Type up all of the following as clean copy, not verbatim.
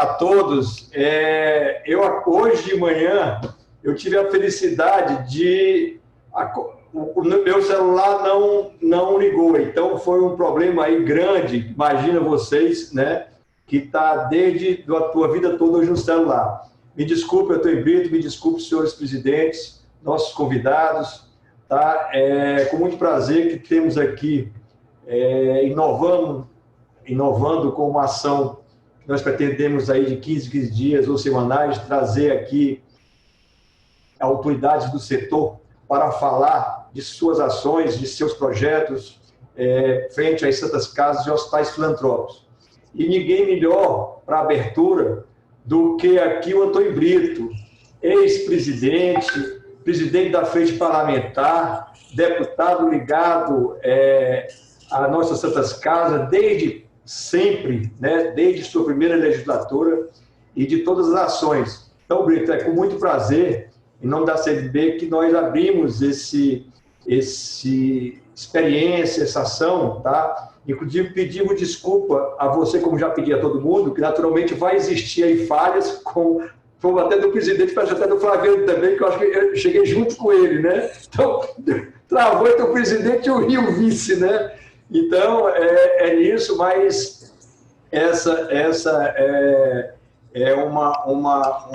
a todos. Hoje de manhã eu tive a felicidade de... O meu celular não ligou, então foi um problema aí grande. Imagina vocês, né, que está desde a tua vida toda hoje no celular. Me desculpe, eu estou em Brito, me desculpe, senhores presidentes, nossos convidados, tá? Com muito prazer que temos aqui, inovando com uma ação que nós pretendemos aí de 15 dias ou semanais, trazer aqui autoridades do setor para falar de suas ações, de seus projetos, frente às Santas Casas e hospitais filantrópicos. E ninguém melhor para a abertura do que aqui o Antônio Brito, ex-presidente, presidente da Frente Parlamentar, deputado ligado à nossa Santas Casas desde sempre, né, desde sua primeira legislatura e de todas as ações. Então, Brito, é com muito prazer, em nome da CNB, que nós abrimos experiência, essa ação, tá? Inclusive, pedimos desculpa a você, como já pedi a todo mundo, que naturalmente vai existir aí falhas, como até do presidente, mas até do Flaviano também, que eu acho que eu cheguei junto com ele, né? Então, travou entre o presidente e o vice, né? Então, nisso, mas essa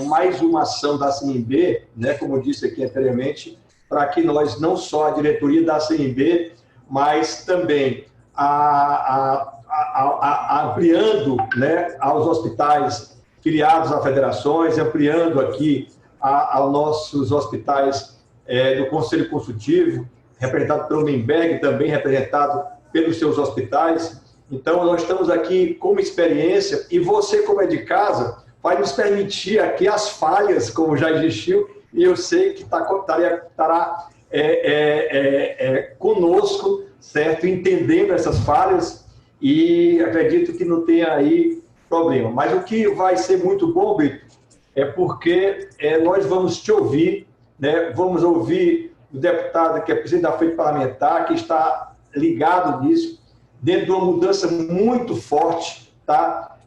mais uma ação da CNB, né, como eu disse aqui anteriormente, para que nós, não só a diretoria da CNB, mas também ampliando, né, aos hospitais filiados a federações, ampliando aqui aos nossos hospitais do Conselho Consultivo, representado pelo Memberg, também representado pelos seus hospitais. Então, nós estamos aqui com uma experiência, e você, como é de casa, vai nos permitir aqui as falhas, como já existiu, e eu sei que estará conosco, certo? Entendendo essas falhas, e acredito que não tenha aí problema. Mas o que vai ser muito bom, Brito, é porque nós vamos te ouvir, né? Vamos ouvir o deputado que é presidente da Frente Parlamentar, que está ligado nisso, dentro de uma mudança muito forte, tá?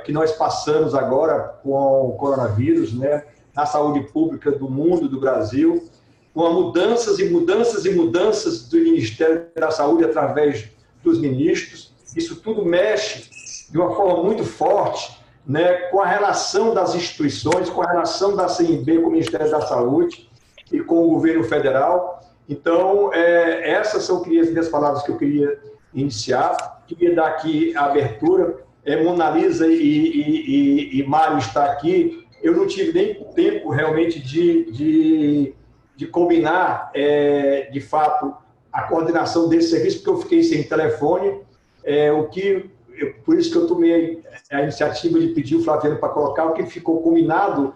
Que nós passamos agora com o coronavírus, né? Na saúde pública do mundo, do Brasil, com mudanças e mudanças e mudanças do Ministério da Saúde através dos ministros. Isso tudo mexe de uma forma muito forte, né, com a relação das instituições, com a relação da CNB com o Ministério da Saúde e com o governo federal. Então, essas são as minhas palavras que eu queria iniciar. Queria dar aqui a abertura. Mona Lisa e Mário está aqui. Eu não tive nem tempo realmente de combinar, de fato, a coordenação desse serviço, porque eu fiquei sem telefone, por isso que eu tomei a iniciativa de pedir o Flaviano para colocar, o que ficou combinado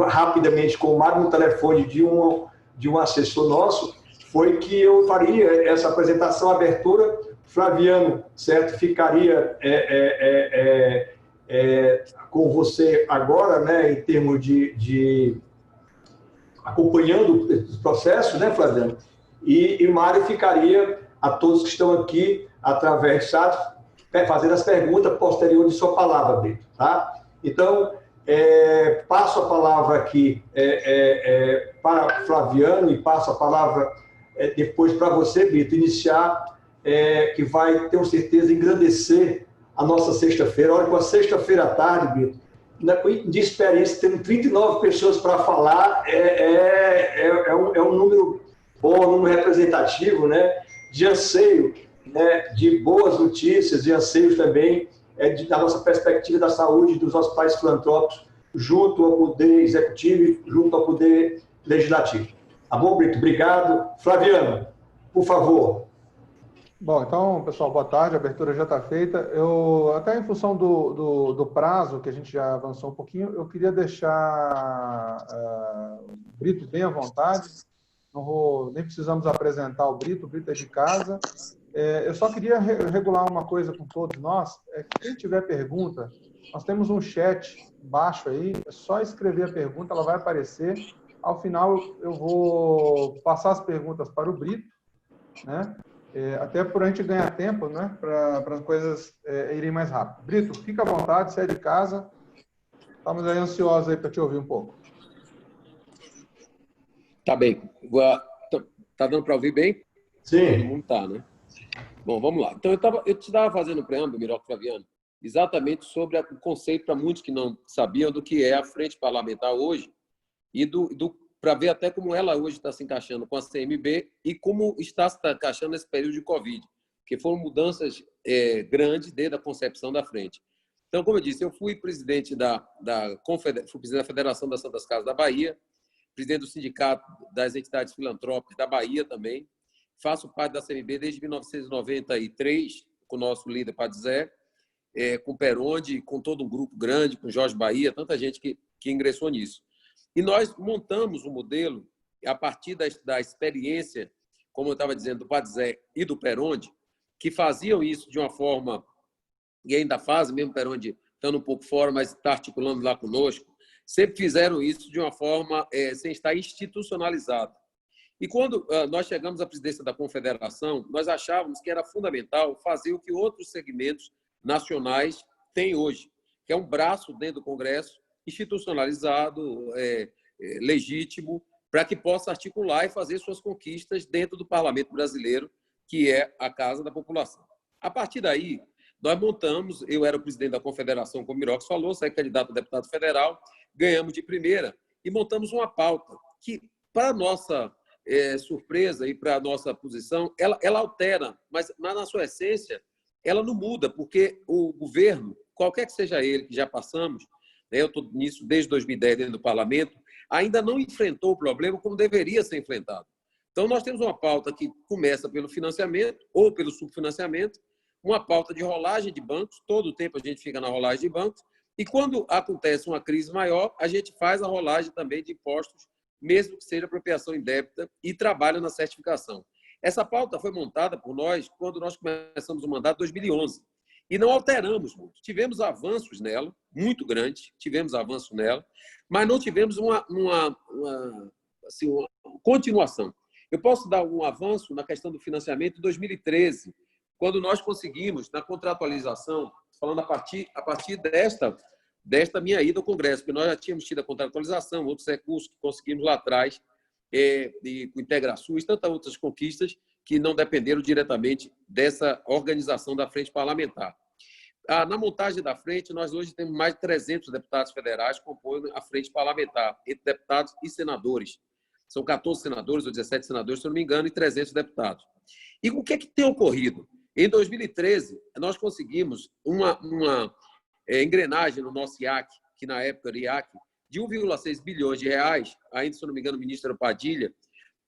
rapidamente com o Mário no telefone de um assessor nosso, foi que eu faria essa apresentação, abertura. Flaviano, certo, ficaria com você agora, né, em termos de acompanhando os processos, né, Flaviano? E Mário ficaria a todos que estão aqui através do chat, fazendo as perguntas posteriores de sua palavra, Brito, tá? Então, passo a palavra aqui para Flaviano e passo a palavra depois para você, Brito, iniciar, que vai, tenho certeza, engrandecer a nossa sexta-feira. Olha, com a sexta-feira à tarde, Brito, de experiência, tendo 39 pessoas para falar, um número bom, um número representativo, né, de anseio, né, de boas notícias, de anseios também, da nossa perspectiva da saúde dos hospitais filantrópicos, junto ao poder executivo e junto ao poder legislativo. Tá bom, Brito? Obrigado. Flaviano, por favor. Bom, então, pessoal, boa tarde, a abertura já está feita. Eu, até em função do prazo, que a gente já avançou um pouquinho, eu queria deixar o Brito bem à vontade. Nem precisamos apresentar o Brito é de casa. Eu só queria regular uma coisa com todos nós, que quem tiver pergunta, nós temos um chat baixo aí, é só escrever a pergunta, ela vai aparecer. Ao final, eu vou passar as perguntas para o Brito, né? Até por a gente ganhar tempo, né? Para as coisas irem mais rápido. Brito, fica à vontade, você é de casa, Estamos aí ansiosos aí para te ouvir um pouco. Tá bem. Tá dando para ouvir bem? Sim. Todo mundo tá, né? Bom, vamos lá. Então, eu te estava fazendo um preâmbulo, Miroc Flaviano, exatamente sobre o conceito, para muitos que não sabiam, do que é a frente parlamentar hoje e para ver até como ela hoje está se encaixando com a CMB e como está se encaixando nesse período de Covid, que foram mudanças grandes desde a concepção da frente. Então, como eu disse, eu fui presidente fui presidente da Federação das Santas Casas da Bahia, presidente do Sindicato das Entidades Filantrópicas da Bahia também, faço parte da CMB desde 1993, com o nosso líder Padre Zé, com o Peronde, com todo um grupo grande, com Jorge Bahia, tanta gente que ingressou nisso. E nós montamos um modelo, a partir da experiência, como eu estava dizendo, do Padre Zé e do Peronde, que faziam isso de uma forma, e ainda fazem, mesmo o Peronde estando um pouco fora, mas está articulando lá conosco, sempre fizeram isso de uma forma sem estar institucionalizado. E quando nós chegamos à presidência da Confederação, nós achávamos que era fundamental fazer o que outros segmentos nacionais têm hoje, que é um braço dentro do Congresso, institucionalizado, legítimo, para que possa articular e fazer suas conquistas dentro do Parlamento brasileiro, que é a Casa da População. A partir daí, nós montamos, eu era o presidente da Confederação, como o Miroc falou, saí candidato a deputado federal, ganhamos de primeira e montamos uma pauta que, para nossa surpresa e para a nossa posição, ela altera, mas na sua essência, ela não muda, porque o governo, qualquer que seja ele, que já passamos, eu estou nisso desde 2010 dentro do parlamento, ainda não enfrentou o problema como deveria ser enfrentado. Então, nós temos uma pauta que começa pelo financiamento ou pelo subfinanciamento, uma pauta de rolagem de bancos, todo o tempo a gente fica na rolagem de bancos, e quando acontece uma crise maior, a gente faz a rolagem também de impostos, mesmo que seja apropriação indébita, e trabalha na certificação. Essa pauta foi montada por nós quando nós começamos o mandato em 2011, e não alteramos muito. Tivemos avanços nela, muito grandes, tivemos avanços nela, mas não tivemos uma continuação. Eu posso dar um avanço na questão do financiamento em 2013, quando nós conseguimos, na contratualização, falando a partir desta minha ida ao Congresso, porque nós já tínhamos tido a contratualização, outros recursos que conseguimos lá atrás, com Integrasul e tantas outras conquistas que não dependeram diretamente dessa organização da frente parlamentar. Na montagem da frente, nós hoje temos mais de 300 deputados federais que compõem a frente parlamentar, entre deputados e senadores. São 14 senadores ou 17 senadores, se não me engano, e 300 deputados. E o que tem ocorrido? Em 2013, nós conseguimos uma engrenagem no nosso IAC, que na época era IAC, de 1,6 bilhões de reais, ainda, se não me engano, o ministro era Padilha,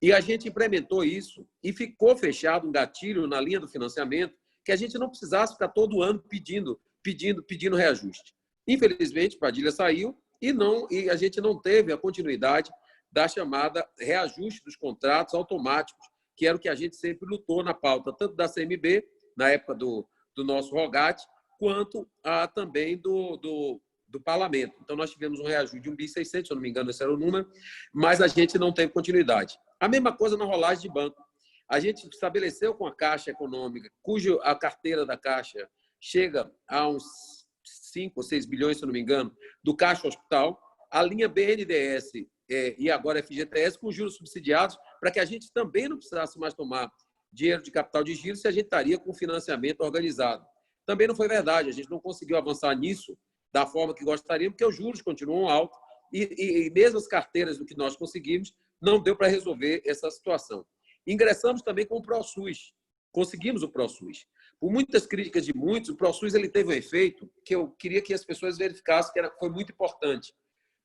e a gente implementou isso e ficou fechado um gatilho na linha do financiamento que a gente não precisasse ficar todo ano pedindo reajuste. Infelizmente, Padilha saiu e a gente não teve a continuidade da chamada reajuste dos contratos automáticos, que era o que a gente sempre lutou na pauta, tanto da CMB, na época do nosso Rogate, quanto também do parlamento. Então, nós tivemos um reajuste de 1.600 bilhão, se eu não me engano, esse era o número, mas a gente não teve continuidade. A mesma coisa na rolagem de banco. A gente estabeleceu com a Caixa Econômica, cuja a carteira da Caixa chega a uns 5 ou 6 bilhões, se eu não me engano, do Caixa Hospital, a linha BNDES e agora FGTS com juros subsidiados, para que a gente também não precisasse mais tomar dinheiro de capital de giro se a gente estaria com financiamento organizado. Também não foi verdade, a gente não conseguiu avançar nisso da forma que gostaríamos, porque os juros continuam altos e mesmo as carteiras do que nós conseguimos, não deu para resolver essa situação. Ingressamos também com o ProSUS, conseguimos o ProSUS. Por muitas críticas de muitos, o ProSUS ele teve um efeito que eu queria que as pessoas verificassem que foi muito importante.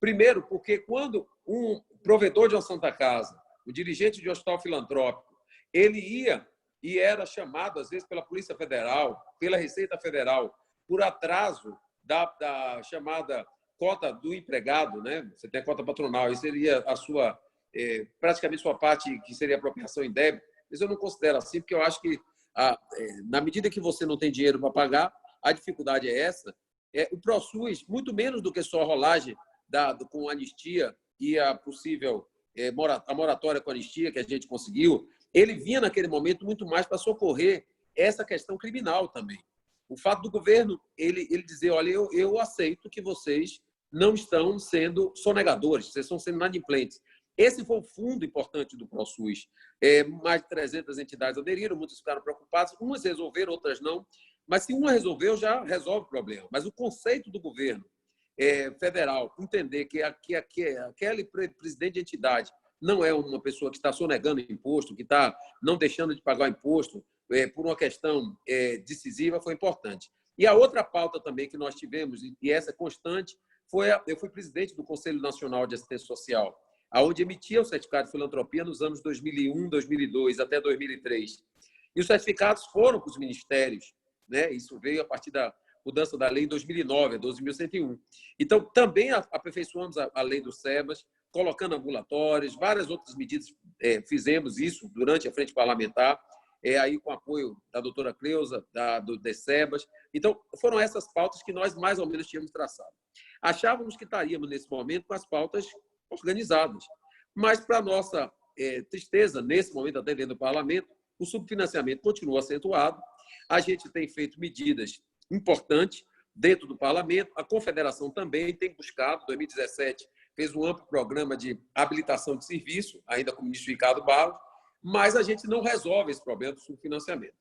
Primeiro, porque quando um provedor de uma Santa Casa, o dirigente de um hospital filantrópico, ele ia e era chamado, às vezes, pela Polícia Federal, pela Receita Federal, por atraso da chamada cota do empregado, né? Você tem a cota patronal, isso seria a sua, praticamente sua parte, que seria apropriação indébita. Mas eu não considero assim, porque eu acho que, na medida que você não tem dinheiro para pagar, a dificuldade é essa. O ProSUS, muito menos do que só a rolagem com anistia e a possível a moratória com anistia que a gente conseguiu, ele vinha naquele momento muito mais para socorrer essa questão criminal também. O fato do governo ele dizer, olha, eu aceito que vocês não estão sendo sonegadores, vocês estão sendo inadimplentes. Esse foi o fundo importante do ProSUS. Mais de 300 entidades aderiram, muitas ficaram preocupadas, umas resolveram, outras não. Mas se uma resolveu, já resolve o problema. Mas o conceito do governo federal, entender que aquele presidente de entidade não é uma pessoa que está sonegando imposto, que está não deixando de pagar o imposto por uma questão decisiva, foi importante. E a outra pauta também que nós tivemos, e essa é constante, eu fui presidente do Conselho Nacional de Assistência Social, onde emitia o certificado de filantropia nos anos 2001, 2002, até 2003. E os certificados foram para os ministérios, né? Isso veio a partir da mudança da lei em 2009, a 12.101. Então, também aperfeiçoamos a lei do SEBAS, colocando ambulatórios, várias outras medidas, fizemos isso durante a frente parlamentar, aí com apoio da doutora Cleusa, do SEBAS. Então, foram essas pautas que nós mais ou menos tínhamos traçado. Achávamos que estaríamos, nesse momento, com as pautas organizadas. Mas, para nossa tristeza, nesse momento, até dentro do parlamento, o subfinanciamento continua acentuado. A gente tem feito medidas importantes dentro do parlamento. A Confederação também tem buscado, em 2017, fez um amplo programa de habilitação de serviço, ainda com o ministro Ricardo Barros, mas a gente não resolve esse problema do subfinanciamento.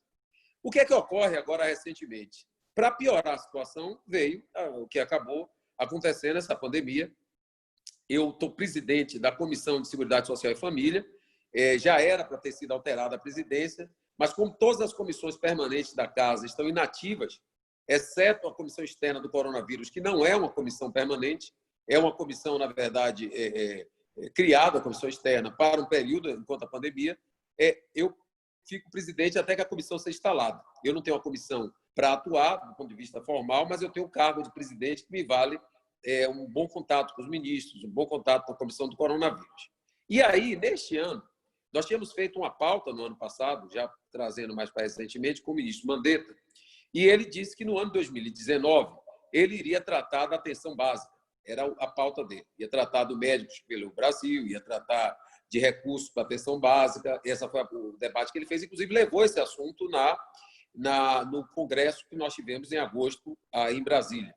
O que é que ocorre agora recentemente? Para piorar a situação, veio o que acabou acontecendo, essa pandemia. Eu estou presidente da Comissão de Seguridade Social e Família, já era para ter sido alterada a presidência, mas como todas as comissões permanentes da Casa estão inativas, exceto a comissão externa do coronavírus, que não é uma comissão permanente, é uma comissão, na verdade, criada, a comissão externa, para um período, enquanto a pandemia, eu fico presidente até que a comissão seja instalada. Eu não tenho uma comissão para atuar, do ponto de vista formal, mas eu tenho o cargo de presidente que me vale um bom contato com os ministros, um bom contato com a comissão do coronavírus. E aí, neste ano, nós tínhamos feito uma pauta no ano passado, já trazendo mais para recentemente, com o ministro Mandetta, e ele disse que no ano 2019 ele iria tratar da atenção básica, era a pauta dele. Ia tratar do Médicos pelo Brasil, ia tratar de recursos para a atenção básica. Esse foi o debate que ele fez, inclusive levou esse assunto no congresso que nós tivemos em agosto em Brasília,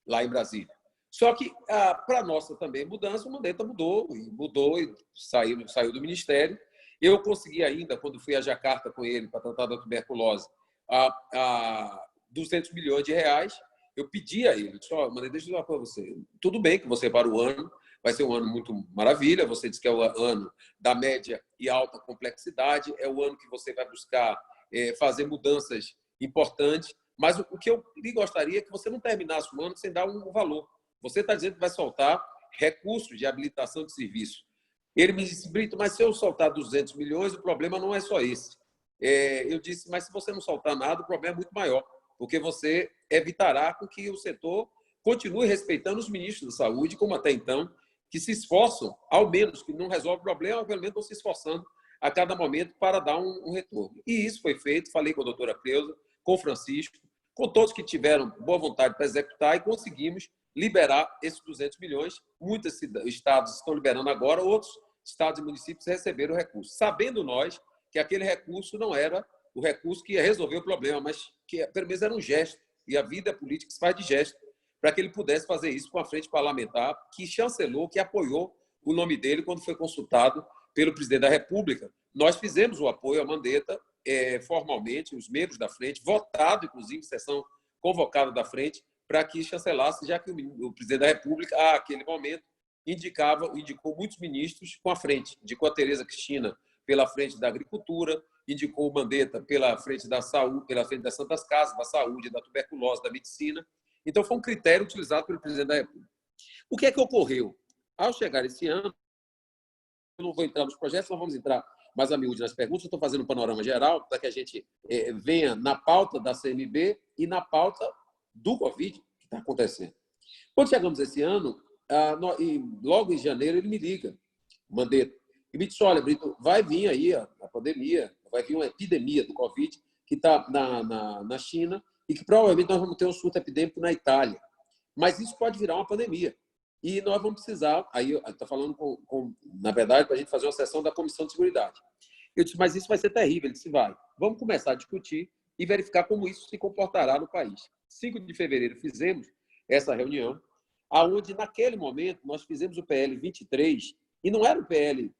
lá em Brasília. Só que, para nossa também mudança, o Mandetta mudou e saiu do ministério. Eu consegui ainda, quando fui a Jacarta com ele para tratar da tuberculose, 200 milhões de reais. Eu pedi a ele, disse, Mandetta, deixa eu falar para você, tudo bem que você para o ano, vai ser um ano muito maravilha, você disse que é o ano da média e alta complexidade, é o ano que você vai buscar fazer mudanças importantes, mas o que eu lhe gostaria é que você não terminasse o ano sem dar um valor. Você está dizendo que vai soltar recursos de habilitação de serviço. Ele me disse, Brito, mas se eu soltar 200 milhões, o problema não é só esse. Eu disse, mas se você não soltar nada, o problema é muito maior, porque você evitará com que o setor continue respeitando os ministros da saúde, como até então, que se esforçam, ao menos, que não resolve o problema, pelo menos estão se esforçando a cada momento para dar um retorno. E isso foi feito, falei com a doutora Cleusa, com o Francisco, com todos que tiveram boa vontade para executar e conseguimos liberar esses 200 milhões. Muitos estados estão liberando agora, outros estados e municípios receberam o recurso, sabendo nós que aquele recurso não era o recurso que ia resolver o problema, mas que pelo menos era um gesto, e a vida política se faz de gesto, para que ele pudesse fazer isso com a frente parlamentar, que chancelou, que apoiou o nome dele quando foi consultado pelo presidente da República. Nós fizemos o apoio à Mandetta formalmente, os membros da frente, votado, inclusive, sessão convocada da frente, para que chancelasse, já que o presidente da República, àquele momento, indicou muitos ministros com a frente. Indicou a Tereza Cristina pela frente da Agricultura, indicou o Mandetta pela frente da Saúde, pela frente das Santas Casas, da Saúde, da Tuberculose, da Medicina. Então, foi um critério utilizado pelo presidente da República. O que é que ocorreu? Ao chegar esse ano, eu não vou entrar nos projetos, nós vamos entrar mais a miúde nas perguntas. Eu estou fazendo um panorama geral para que a gente venha na pauta da CMB e na pauta do Covid que está acontecendo. Quando chegamos esse ano, logo em janeiro, ele me liga, Mandetta, e me disse, olha, Brito, vai vir aí a pandemia, vai vir uma epidemia do Covid que está na China e que provavelmente nós vamos ter um surto epidêmico na Itália. Mas isso pode virar uma pandemia. E nós vamos precisar, aí está falando na verdade, para a gente fazer uma sessão da Comissão de Seguridade. Eu disse, mas isso vai ser terrível. Ele disse, vai. Vamos começar a discutir e verificar como isso se comportará no país. 5 de fevereiro fizemos essa reunião. aonde naquele momento nós fizemos o PL 23, e não era o PL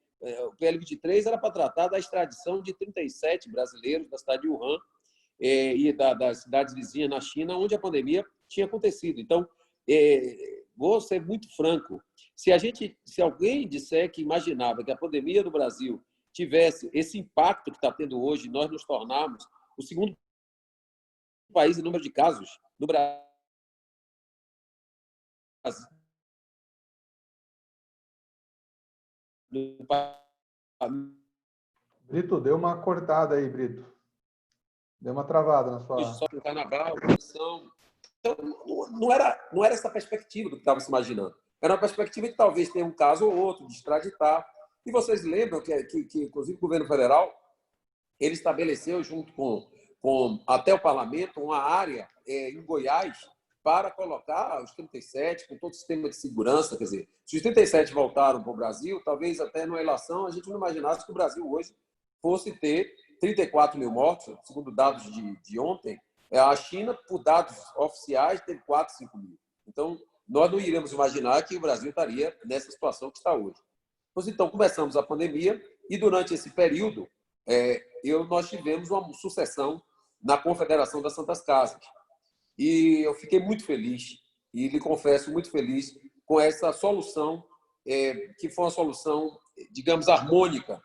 23 era para tratar da extradição de 37 brasileiros da cidade de Wuhan e das cidades vizinhas na China, onde a pandemia tinha acontecido. Então, vou ser muito franco, se alguém disser que imaginava que a pandemia do Brasil tivesse esse impacto que está tendo hoje, nós nos tornarmos o segundo país em número de casos no Brasil. Brito, deu uma cortada aí, Brito. Deu uma travada na sua... Só no carnaval, produção. Então, não era essa perspectiva do que estava se imaginando. Era uma perspectiva de talvez ter um caso ou outro, de extraditar. E vocês lembram que inclusive, o governo federal ele estabeleceu, junto com até o parlamento, uma área em Goiás para colocar os 37, com todo o sistema de segurança. Quer dizer, se os 37 voltaram para o Brasil, talvez até numa eleição a gente não imaginasse que o Brasil hoje fosse ter 34 mil mortos, segundo dados de ontem. A China, por dados oficiais, teve 4, 5 mil. Então, nós não iríamos imaginar que o Brasil estaria nessa situação que está hoje. Então, começamos a pandemia e, durante esse período, nós tivemos uma sucessão na Confederação das Santas Casas. E eu fiquei muito feliz, e lhe confesso, muito feliz com essa solução, que foi uma solução, digamos, harmônica.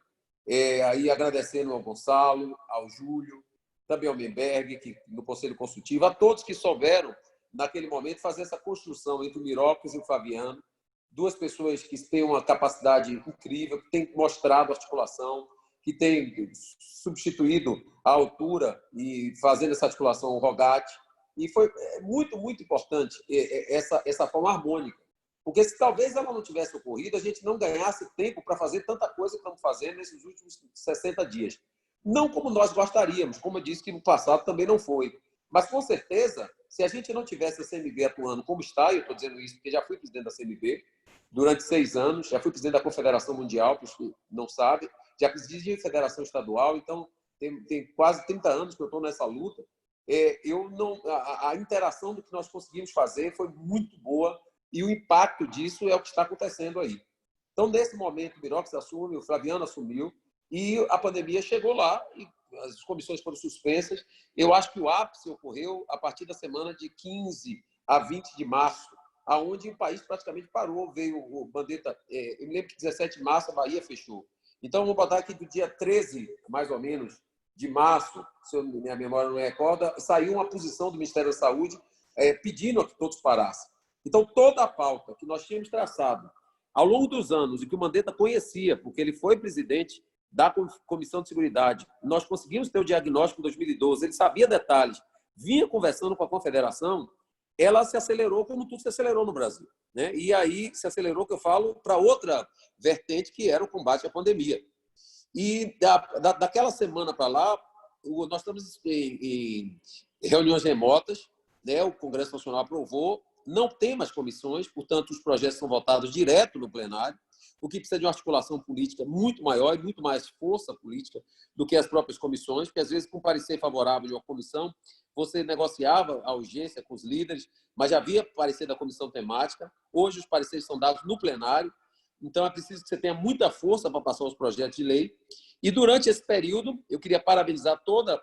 Aí agradecendo ao Gonçalo, ao Júlio, também ao Memberg, no Conselho Consultivo, a todos que souberam, naquele momento, fazer essa construção entre o Mirocles e o Fabiano, duas pessoas que têm uma capacidade incrível, que têm mostrado articulação, que têm substituído a altura e fazendo essa articulação o Rogatti. E foi muito, muito importante essa forma harmônica. Porque se talvez ela não tivesse ocorrido, a gente não ganhasse tempo para fazer tanta coisa que estamos fazendo nesses últimos 60 dias. Não como nós gostaríamos, como eu disse que no passado também não foi. Mas, com certeza, se a gente não tivesse a CMB atuando como está, e eu estou dizendo isso porque já fui presidente da CMB durante 6 anos, já fui presidente da Confederação Mundial, para os que não sabem, já presidi a Federação Estadual, então tem quase 30 anos que eu estou nessa luta. A interação do que nós conseguimos fazer foi muito boa e o impacto disso é o que está acontecendo aí. Então, nesse momento, o Mirocles assume, o Flaviano assumiu e a pandemia chegou lá e as comissões foram suspensas. Eu acho que o ápice ocorreu a partir da semana de 15 a 20 de março, aonde o país praticamente parou. Veio o Mandetta, eu me lembro que 17 de março a Bahia fechou. Então, vou botar aqui do dia 13, mais ou menos, de março, se minha memória não recorda, saiu uma posição do Ministério da Saúde pedindo a que todos parassem. Então, toda a pauta que nós tínhamos traçado ao longo dos anos e que o Mandetta conhecia, porque ele foi presidente da Comissão de Seguridade, nós conseguimos ter o diagnóstico em 2012, ele sabia detalhes, vinha conversando com a Confederação, ela se acelerou como tudo se acelerou no Brasil, né? E aí se acelerou, que eu falo, para outra vertente, que era o combate à pandemia. E daquela semana para lá, nós estamos em reuniões remotas, né? O Congresso Nacional aprovou, não tem mais comissões, portanto, os projetos são votados direto no plenário, o que precisa de uma articulação política muito maior e muito mais força política do que as próprias comissões, porque, às vezes, com parecer favorável de uma comissão, você negociava a urgência com os líderes, mas já havia parecer da comissão temática. Hoje, os pareceres são dados no plenário, então é preciso que você tenha muita força para passar os projetos de lei. E, durante esse período, eu queria parabenizar toda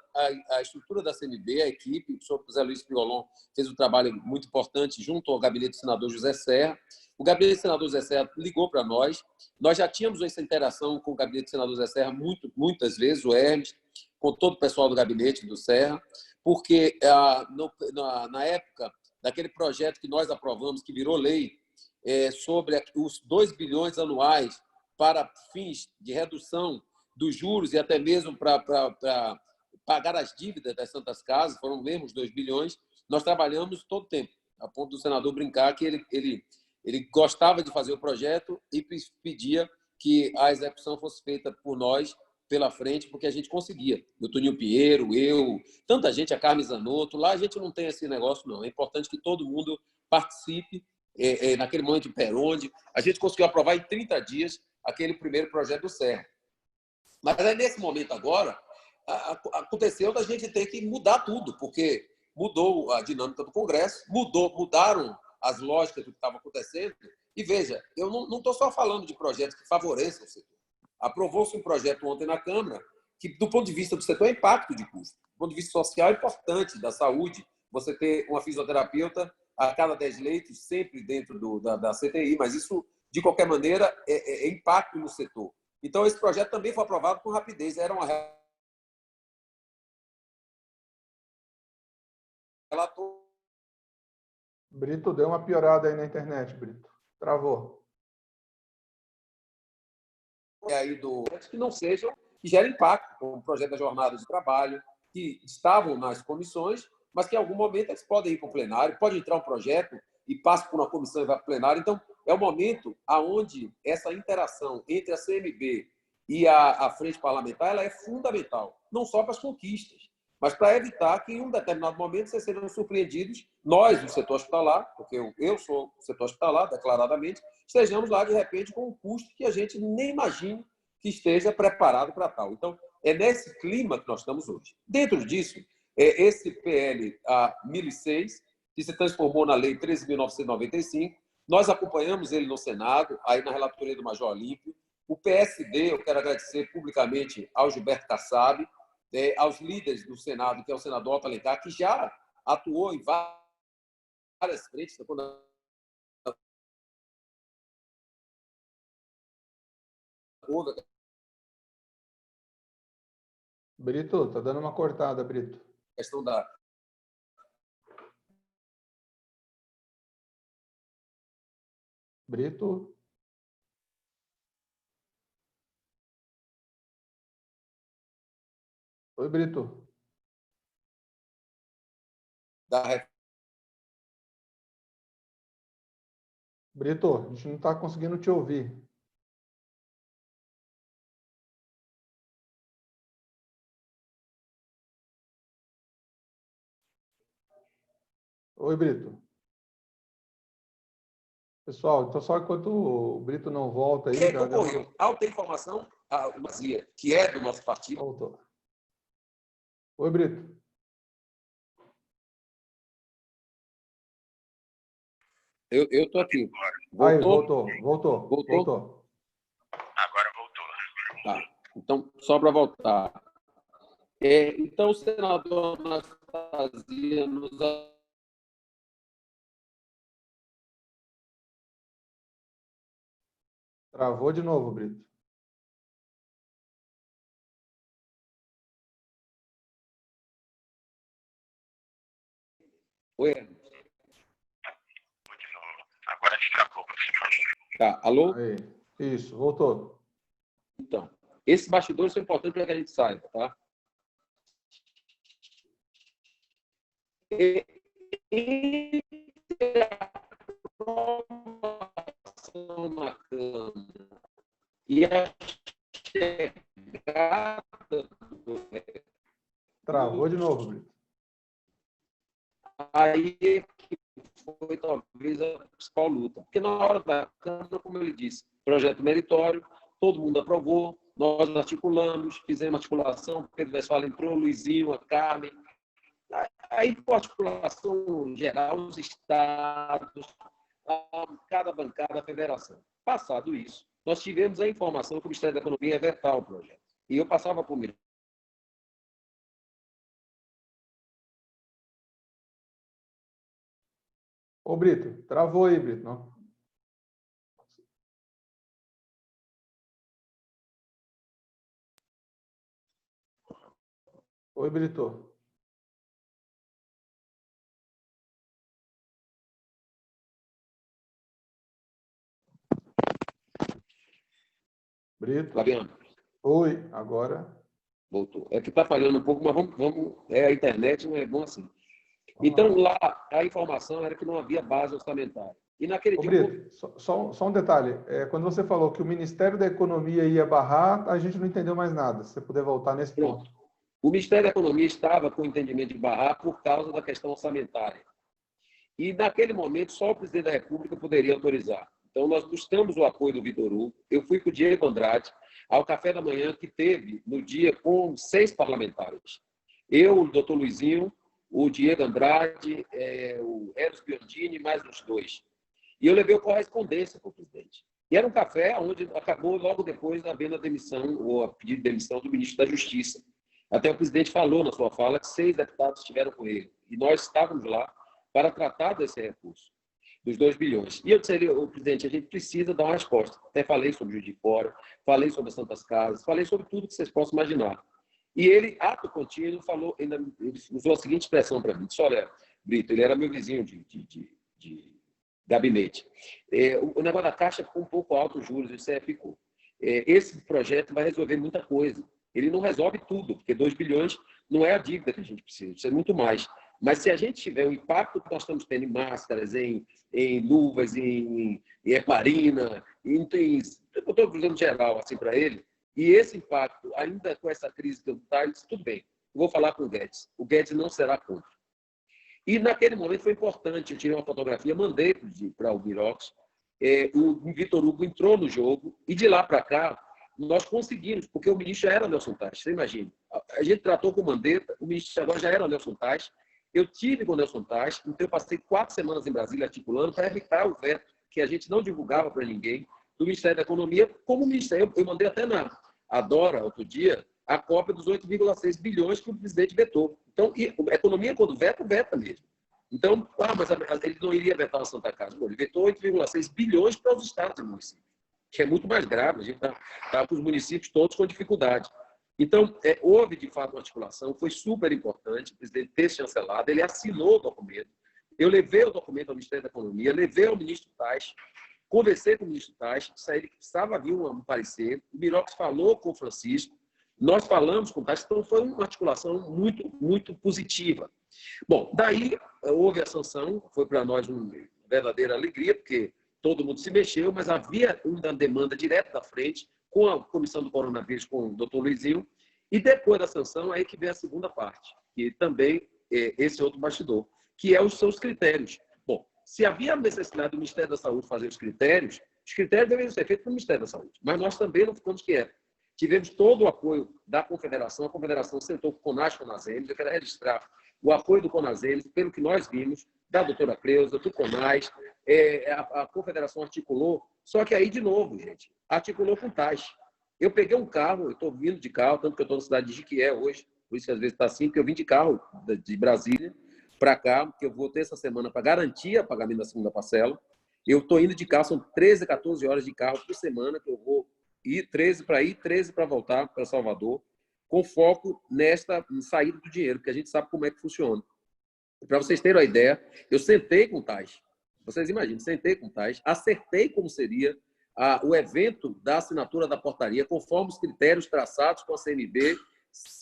a estrutura da CMB, a equipe. O senhor José Luiz Piolon fez um trabalho muito importante junto ao gabinete do senador José Serra. O gabinete do senador José Serra ligou para nós. Nós já tínhamos essa interação com o gabinete do senador José Serra muitas vezes, o Hermes, com todo o pessoal do gabinete do Serra, porque na época daquele projeto que nós aprovamos, que virou lei, sobre os 2 bilhões anuais para fins de redução dos juros e até mesmo para pagar as dívidas das Santas Casas, foram mesmo os 2 bilhões, nós trabalhamos todo o tempo, a ponto do senador brincar que ele gostava de fazer o projeto e pedia que a execução fosse feita por nós pela frente, porque a gente conseguia. O Toninho Pinheiro, eu, tanta gente, a Carmen Zanotto, lá a gente não tem esse negócio, não. É importante que todo mundo participe. Naquele momento de Peronde, a gente conseguiu aprovar em 30 dias aquele primeiro projeto do Serra. Mas aí, nesse momento agora, aconteceu da gente ter que mudar tudo, porque mudou a dinâmica do Congresso, mudaram as lógicas do que estava acontecendo. E veja, eu não estou só falando de projetos que favoreçam o setor. Aprovou-se um projeto ontem na Câmara que, do ponto de vista do setor, é impacto de custo. Do ponto de vista social, é importante, da saúde, você ter uma fisioterapeuta a cada 10 leitos, sempre dentro da CTI, mas isso, de qualquer maneira, é impacto no setor. Então, esse projeto também foi aprovado com rapidez. Era uma relator. Brito, deu uma piorada aí na internet, Brito. Travou. Aí que não sejam, que gerem impacto, como o projeto da jornada de trabalho, que estavam nas comissões, mas que em algum momento eles podem ir para o plenário, pode entrar um projeto e passa por uma comissão e vai para o plenário. Então, é o momento onde essa interação entre a CMB e a frente parlamentar ela é fundamental, não só para as conquistas, mas para evitar que, em um determinado momento, vocês sejam surpreendidos, nós, do setor hospitalar, porque eu sou do setor hospitalar, declaradamente, estejamos lá, de repente, com um custo que a gente nem imagine que esteja preparado para tal. Então, é nesse clima que nós estamos hoje. Dentro disso, esse PL 1006, que se transformou na Lei 13.995, nós acompanhamos ele no Senado, aí na relatoria do Major Olímpio. O PSD, eu quero agradecer publicamente ao Gilberto Kassab, aos líderes do Senado, que é o senador Otto Alencar, que já atuou em várias frentes. Brito, tá dando uma cortada, Brito. Questão da... Brito. Oi, Brito. Brito, a gente não está conseguindo te ouvir. Oi, Brito. Pessoal, então só enquanto o Brito não volta aí... O que ocorreu? Alta informação, que é do nosso partido. Voltou. Oi, Brito. Eu estou aqui. Voltou? Aí, voltou. Agora voltou. Tá. Então, só para voltar. Então, o senador Anastasia nos... Travou de novo, Brito. Oi. Agora destravou quando você falou. Tá. Alô? Aí. Isso, voltou. Então, esses bastidores são importantes para que a gente saiba, tá? Na Câmara e a chegada Travou de novo, Brito. aí que foi talvez a principal luta. Porque na hora da Câmara, como ele disse, projeto meritório, todo mundo aprovou, nós articulamos, fizemos articulação, Pedro Westphal entrou, Luizinho, a Carmen. Aí, com a articulação geral, os estados, cada bancada, a federação. Passado isso, nós tivemos a informação que o Ministério da Economia ia vetar o projeto. E eu passava por mim. Ô, Brito, travou aí, Brito. Não? Oi, Brito. Brito. Fabiano. Oi, agora. Voltou. É que está falhando um pouco, mas vamos. A internet não é bom assim. Então, lá, a informação era que não havia base orçamentária. E naquele dia... Brito, só um detalhe. Quando você falou que o Ministério da Economia ia barrar, a gente não entendeu mais nada. Se você puder voltar nesse ponto. O Ministério da Economia estava com o entendimento de barrar por causa da questão orçamentária. E, naquele momento, só o presidente da República poderia autorizar. Então, nós buscamos o apoio do Vitor Hugo. Eu fui com o Diego Andrade ao café da manhã que teve no dia com 6 parlamentares. Eu, o doutor Luizinho, o Diego Andrade, o Eros Biondini, mais uns 2. E eu levei a correspondência para o presidente. E era um café onde acabou logo depois havendo a demissão, ou a pedido de demissão do ministro da Justiça. Até o presidente falou na sua fala que 6 deputados estiveram com ele. E nós estávamos lá para tratar desse recurso, dos 2 bilhões. E eu disse, presidente, a gente precisa dar uma resposta. Até falei sobre o Juiz de Fora, falei sobre as Santas Casas, falei sobre tudo que vocês possam imaginar. E ele, ato contínuo, falou, ele usou a seguinte expressão para mim. Disse, olha, Brito, ele era meu vizinho de gabinete. O negócio da Caixa ficou um pouco alto, os juros, isso ficou. Esse projeto vai resolver muita coisa. Ele não resolve tudo, porque 2 bilhões não é a dívida que a gente precisa é muito mais. Mas se a gente tiver o impacto que nós estamos tendo em máscaras, em luvas, em heparina, eu estou dizendo geral assim para ele, e esse impacto, ainda com essa crise que está, ele disse, tudo bem, vou falar com o Guedes. O Guedes não será contra. E naquele momento foi importante, eu tirei uma fotografia, mandei para o Mirox, o Vitor Hugo entrou no jogo, e de lá para cá, nós conseguimos, porque o ministro já era Nelson Tais, você imagina. A gente tratou com o Mandetta, o ministro agora já era Nelson Tais, eu tive com o Nelson Tais, então eu passei 4 semanas em Brasília articulando para evitar o veto, que a gente não divulgava para ninguém, do Ministério da Economia, como Ministério. Eu mandei até na Dora, outro dia, a cópia dos 8,6 bilhões que o presidente vetou. Então, a economia, quando veta mesmo. Então, mas ele não iria vetar a Santa Casa. Ele vetou 8,6 bilhões para os estados e municípios, que é muito mais grave. A gente está com os municípios todos com dificuldade. Então, houve, de fato, uma articulação, foi super importante o presidente ter chancelado, ele assinou o documento, eu levei o documento ao Ministério da Economia, levei ao ministro Tais, conversei com o ministro Tais, disse a ele que precisava vir um parecer, o Mirox falou com o Francisco, nós falamos com o Tais, então foi uma articulação muito, muito positiva. Bom, daí houve a sanção, foi para nós uma verdadeira alegria, porque todo mundo se mexeu, mas havia uma demanda direta da frente, com a comissão do coronavírus, com o doutor Luizinho, e depois da sanção, aí que vem a segunda parte, que também é esse outro bastidor, que os seus critérios. Bom, se havia necessidade do Ministério da Saúde fazer os critérios deveriam ser feitos pelo Ministério da Saúde, mas nós também não ficamos quietos. Tivemos todo o apoio da Confederação, a Confederação sentou com o CONAS, CONASEMES, eu quero registrar o apoio do CONASEMES, pelo que nós vimos, da doutora Cleusa, do CONAS, a Confederação articulou, só que aí, de novo, gente, articulou com Tais. Eu peguei um carro, eu estou vindo de carro, tanto que eu estou na cidade de Jiquié hoje, por isso que às vezes está assim, porque eu vim de carro de Brasília para cá, porque eu vou ter essa semana para garantir o pagamento da segunda parcela. Eu estou indo de carro, são 13, 14 horas de carro por semana, que eu vou ir 13 para ir, 13 para voltar para Salvador, com foco nesta saída do dinheiro, porque a gente sabe como é que funciona. Para vocês terem uma ideia, eu sentei com o Tais, vocês imaginam, sentei com o Tais, acertei como seria o evento da assinatura da portaria, conforme os critérios traçados com a CNB,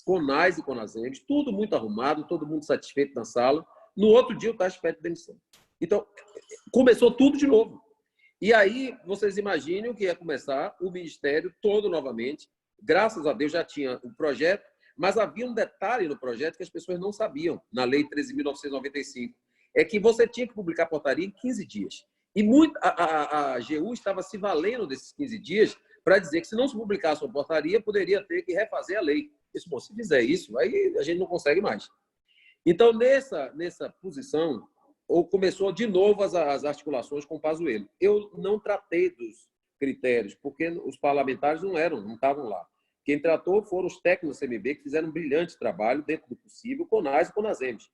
CONAS e CONASEMES, tudo muito arrumado, todo mundo satisfeito na sala. No outro dia, o Tais pede demissão. Então, começou tudo de novo. E aí, vocês imaginem o que ia começar o Ministério todo novamente. Graças a Deus já tinha o projeto, mas havia um detalhe no projeto que as pessoas não sabiam, na Lei 13.995, é que você tinha que publicar a portaria em 15 dias. E a AGU estava se valendo desses 15 dias para dizer que, se não se publicasse a portaria, poderia ter que refazer a lei. Isso, bom, se fizer isso, aí a gente não consegue mais. Então, nessa posição, começou de novo as articulações com o Pazuello. Eu não tratei dos critérios, porque os parlamentares não estavam lá. Quem tratou foram os técnicos da CMB, que fizeram um brilhante trabalho, dentro do possível, CONAS e CONASEMES.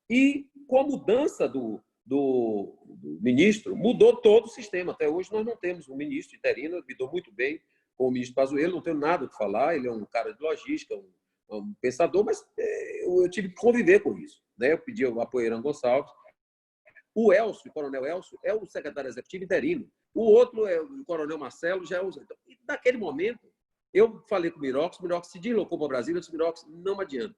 E com a mudança do ministro, mudou todo o sistema. Até hoje nós não temos um ministro interino, lidou muito bem com o ministro Pazuello, não tenho nada a falar, ele é um cara de logística, um pensador, mas eu tive que conviver com isso. Né? Eu pedi o apoio a Irã Gonçalves. O Elcio, o coronel Elcio, é o secretário executivo interino. O outro, o coronel Marcelo, já é o... Então, naquele momento, eu falei com o Mirox se deslocou para Brasília, eu disse, Mirox, não adianta.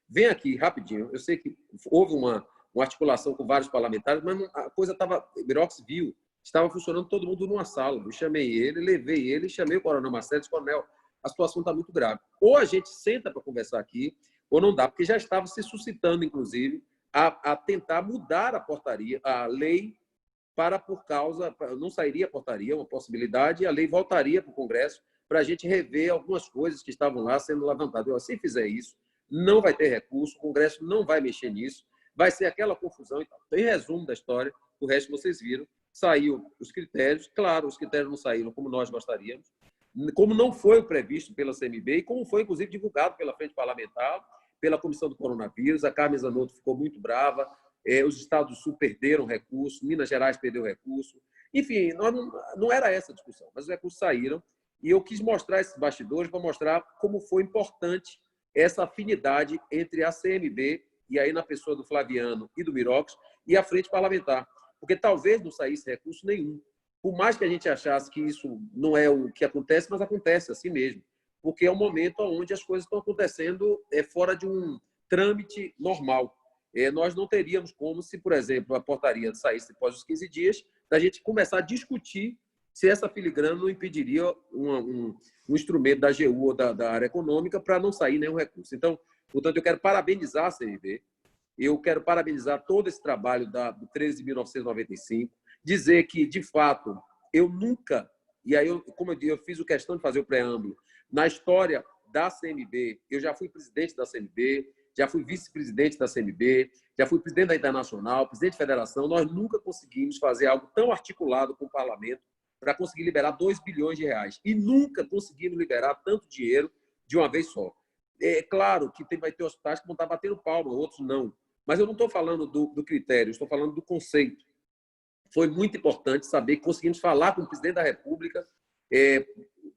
Vem aqui, rapidinho. Eu sei que houve uma articulação com vários parlamentares, mas a coisa estava... O Mirox viu, estava funcionando todo mundo numa sala. Eu chamei ele, levei ele, chamei o coronel Marcelo, disse, coronel, a situação está muito grave. Ou a gente senta para conversar aqui, ou não dá, porque já estava se suscitando, inclusive, a tentar mudar a portaria, a lei, não sairia a portaria, uma possibilidade, e a lei voltaria para o Congresso para a gente rever algumas coisas que estavam lá sendo levantadas. Se fizer isso, não vai ter recurso, o Congresso não vai mexer nisso, vai ser aquela confusão e tal. Tem resumo da história, o resto vocês viram. Saiu os critérios, claro, os critérios não saíram como nós gostaríamos, como não foi o previsto pela CMB e como foi, inclusive, divulgado pela Frente Parlamentar, pela Comissão do Coronavírus. A Carmen Zanotto ficou muito brava, os estados do Sul perderam recurso, Minas Gerais perdeu recurso. Enfim, não era essa a discussão, mas os recursos saíram e eu quis mostrar esses bastidores para mostrar como foi importante essa afinidade entre a CMB, e aí na pessoa do Flaviano e do Mirox, e a Frente Parlamentar. Porque talvez não saísse recurso nenhum. Por mais que a gente achasse que isso não é o que acontece, mas acontece assim mesmo. Porque é um momento onde as coisas estão acontecendo fora de um trâmite normal. Nós não teríamos como, se, por exemplo, a portaria saísse após os 15 dias, da gente começar a discutir se essa filigrana não impediria um instrumento da AGU ou da área econômica para não sair nenhum recurso. Então, portanto, eu quero parabenizar a CMB, eu quero parabenizar todo esse trabalho do 13.995, dizer que, de fato, eu nunca, e aí, como eu disse, eu fiz questão de fazer o preâmbulo, na história da CMB, eu já fui presidente da CMB, já fui vice-presidente da CMB, já fui presidente da Internacional, presidente da Federação, nós nunca conseguimos fazer algo tão articulado com o Parlamento para conseguir liberar 2 bilhões de reais. E nunca conseguimos liberar tanto dinheiro de uma vez só. É claro que vai ter hospitais que vão estar batendo palma, outros não. Mas eu não estou falando do critério, estou falando do conceito. Foi muito importante saber que conseguimos falar com o presidente da República.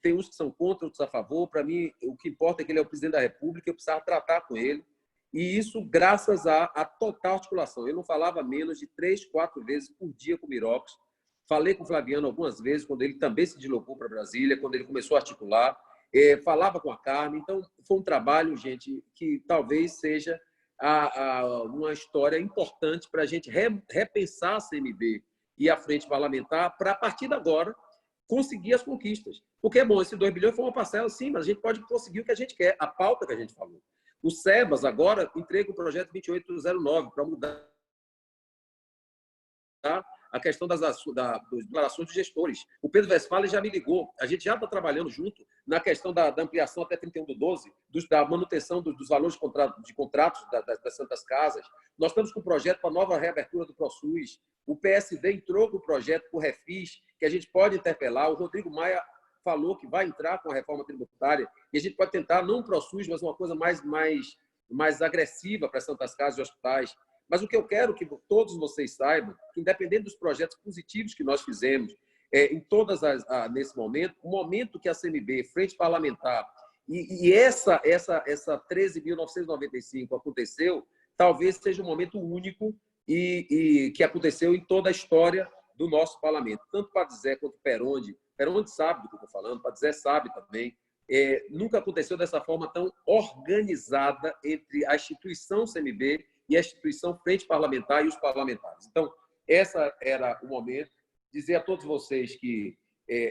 Tem uns que são contra, outros a favor. Para mim, o que importa é que ele é o presidente da República, eu precisava tratar com ele. E isso graças à total articulação. Eu não falava menos de 3, 4 vezes por dia com o Mirox. Falei com o Flaviano algumas vezes, quando ele também se deslocou para Brasília, quando ele começou a articular. Falava com a Carmen. Então, foi um trabalho, gente, que talvez seja uma história importante para a gente repensar a CMB e a Frente Parlamentar para, a partir de agora, conseguir as conquistas. Porque, bom, esse 2 bilhões foi uma parcela, sim, mas a gente pode conseguir o que a gente quer, a pauta que a gente falou. O SEBAS agora entrega o projeto 2809 para mudar a questão das declarações dos gestores. O Pedro Westphalen já me ligou. A gente já está trabalhando junto na questão da ampliação até 31/12, da manutenção dos valores de contratos das Santas Casas. Nós estamos com o projeto para a nova reabertura do ProSUS. O PSD entrou com o projeto por Refis, que a gente pode interpelar. O Rodrigo Maia falou que vai entrar com a reforma tributária e a gente pode tentar, não um ProSUS, mas uma coisa mais agressiva para as Santas Casas e hospitais. Mas o que eu quero que todos vocês saibam, que independente dos projetos positivos que nós fizemos, nesse momento, o momento que a CMB, Frente Parlamentar, e essa 13.995 aconteceu, talvez seja um momento único e que aconteceu em toda a história do nosso parlamento. Tanto Padizé quanto Peronde sabe do que eu estou falando, Padizé sabe também. Nunca aconteceu dessa forma tão organizada entre a instituição CMB e a instituição Frente Parlamentar e os parlamentares. Então, essa era o momento. Dizer a todos vocês que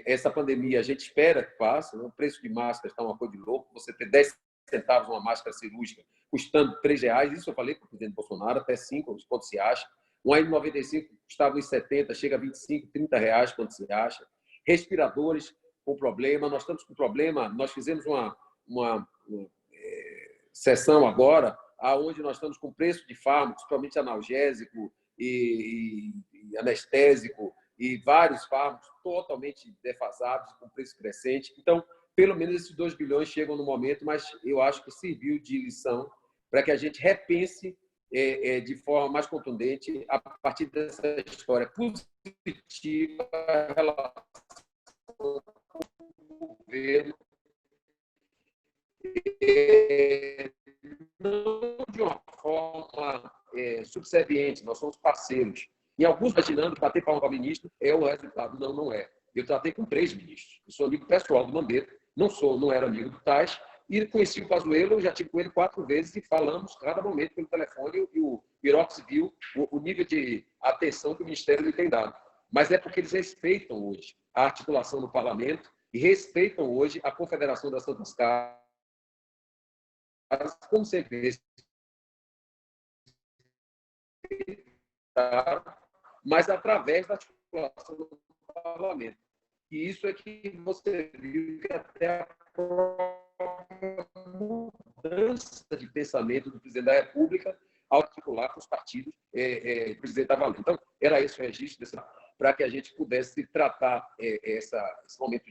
essa pandemia a gente espera que passe. O preço de máscara está uma coisa de louco. Você ter 10 centavos uma máscara cirúrgica custando R$3, isso eu falei com o presidente Bolsonaro, até 5, quanto se acha. Um N95 custava uns 70, chega a 25, R$30, quanto se acha. Respiradores com problema. Nós estamos com problema. Nós fizemos uma sessão agora, onde nós estamos com preço de fármacos, principalmente analgésico e anestésico, e vários fármacos totalmente defasados, com preço crescente. Então, pelo menos esses 2 bilhões chegam no momento, mas eu acho que serviu de lição para que a gente repense de forma mais contundente, a partir dessa história positiva, a relação com o governo, não de uma forma subserviente, nós somos parceiros. E alguns imaginando bater palma para o ministro é o resultado. Não, não é. Eu tratei com 3 ministros. Eu sou amigo pessoal do Mandetta, não era amigo do Tais, e conheci o Pazuello, eu já tive com ele 4 vezes e falamos cada momento pelo telefone, e o Mirox viu o nível de atenção que o Ministério lhe tem dado. Mas é porque eles respeitam hoje a articulação do parlamento e respeitam hoje a Confederação das Santas Casas, como sempre mas através da articulação do parlamento. E isso é que você viu que até a mudança de pensamento do presidente da República ao articular com os partidos, o presidente estava valendo. Então, era esse o registro para que a gente pudesse tratar esse momento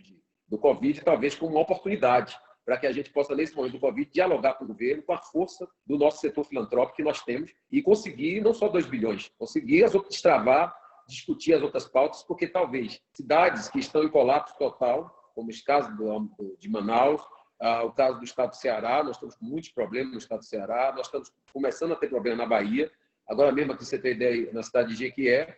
do Covid, talvez como uma oportunidade, para que a gente possa, nesse momento do Covid, dialogar com o governo, com a força do nosso setor filantrópico que nós temos e conseguir não só 2 bilhões, conseguir destravar, discutir as outras pautas, porque talvez cidades que estão em colapso total, como os casos de Manaus, o caso do estado do Ceará, nós estamos com muitos problemas no estado do Ceará, nós estamos começando a ter problema na Bahia, agora mesmo, aqui você tem ideia, na cidade de Jequié,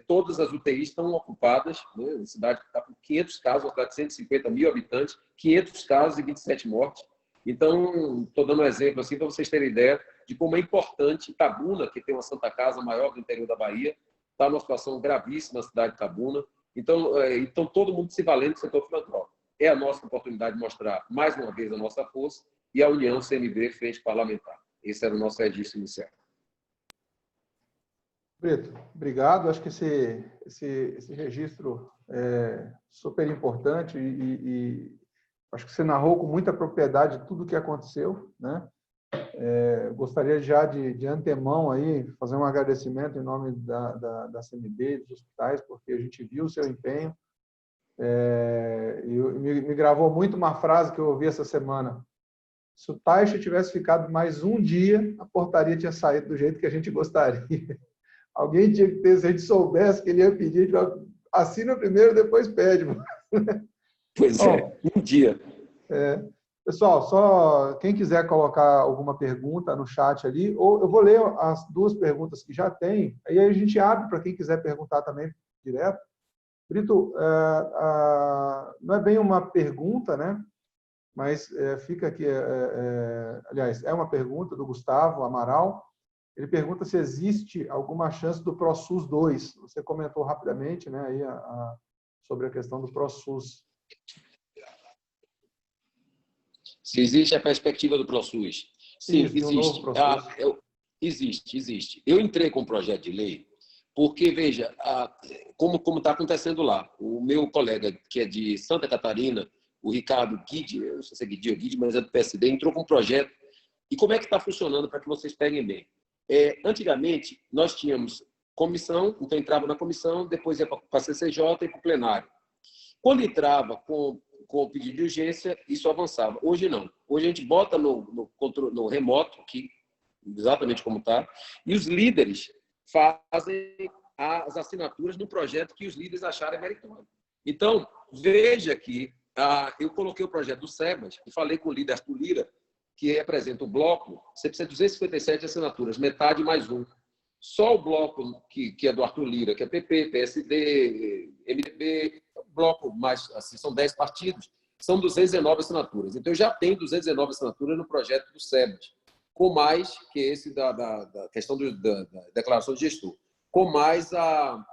todas as UTIs estão ocupadas, né? Uma cidade que está com 500 casos, uma cidade de 150 mil habitantes, 500 casos e 27 mortes. Então, estou dando um exemplo assim, para vocês terem ideia de como é importante Itabuna, que tem uma Santa Casa maior do interior da Bahia, está numa situação gravíssima na cidade de Itabuna. Então, todo mundo se valendo do setor filantrópico. É a nossa oportunidade de mostrar, mais uma vez, a nossa força e a união CNB Frente Parlamentar. Esse era o nosso registro inicial. Brito, obrigado. Acho que esse registro é super importante e acho que você narrou com muita propriedade tudo o que aconteceu, né? Gostaria já de antemão aí fazer um agradecimento em nome da CNB, dos hospitais, porque a gente viu o seu empenho. Me gravou muito uma frase que eu ouvi essa semana. Se o Taixa tivesse ficado mais um dia, a portaria tinha saído do jeito que a gente gostaria. Alguém tinha que ter, se a gente soubesse que ele ia pedir, assina primeiro, depois pede. Pois é, um dia. Pessoal, só quem quiser colocar alguma pergunta no chat ali, ou eu vou ler as 2 perguntas que já tem, aí a gente abre para quem quiser perguntar também direto. Brito, não é bem uma pergunta, né? Mas fica aqui, aliás, é uma pergunta do Gustavo Amaral. Ele pergunta se existe alguma chance do ProSUS 2. Você comentou rapidamente, né, aí sobre a questão do ProSUS. Se existe a perspectiva do ProSUS. Sim, Isso, existe. Um novo ProSUS. Existe. Eu entrei com um projeto de lei porque, veja, como está acontecendo lá. O meu colega, que é de Santa Catarina, o Ricardo Guide, eu não sei se é Guide ou Guide, mas é do PSD, entrou com um projeto. E como é que está funcionando para que vocês peguem bem? Antigamente, nós tínhamos comissão, então entrava na comissão, depois ia para a CCJ e para o plenário. Quando entrava com o pedido de urgência, isso avançava. Hoje não. Hoje a gente bota no remoto, aqui, exatamente como está, e os líderes fazem as assinaturas no projeto que os líderes acharem meritório. Então, veja que eu coloquei o projeto do SEBAS e falei com o líder Arthur Lira, que representa o bloco, você precisa de 257 assinaturas, metade mais um. Só o bloco que é do Arthur Lira, que é PP, PSD, MDB, bloco mais, assim, são 10 partidos, são 219 assinaturas. Então, eu já tenho 219 assinaturas no projeto do SEBAS, com mais que esse da questão da declaração de gestor. Com mais a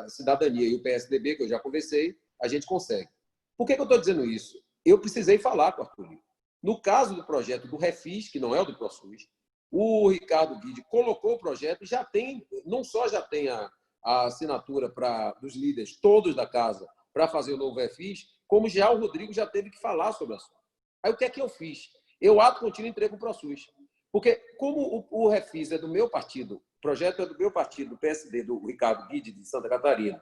cidadania e o PSDB, que eu já conversei, a gente consegue. Por que eu estou dizendo isso? Eu precisei falar com o Arthur Lira. No caso do projeto do Refis, que não é o do ProSUS, o Ricardo Guide colocou o projeto e já tem, não só já tem a assinatura dos líderes, todos da casa, para fazer o novo Refis, como já o Rodrigo já teve que falar sobre o assunto. Aí o que é que eu fiz? Eu, ato contínuo, entrei com o ProSUS. Porque como o Refis é do meu partido, o projeto é do meu partido, do PSD, do Ricardo Guide, de Santa Catarina,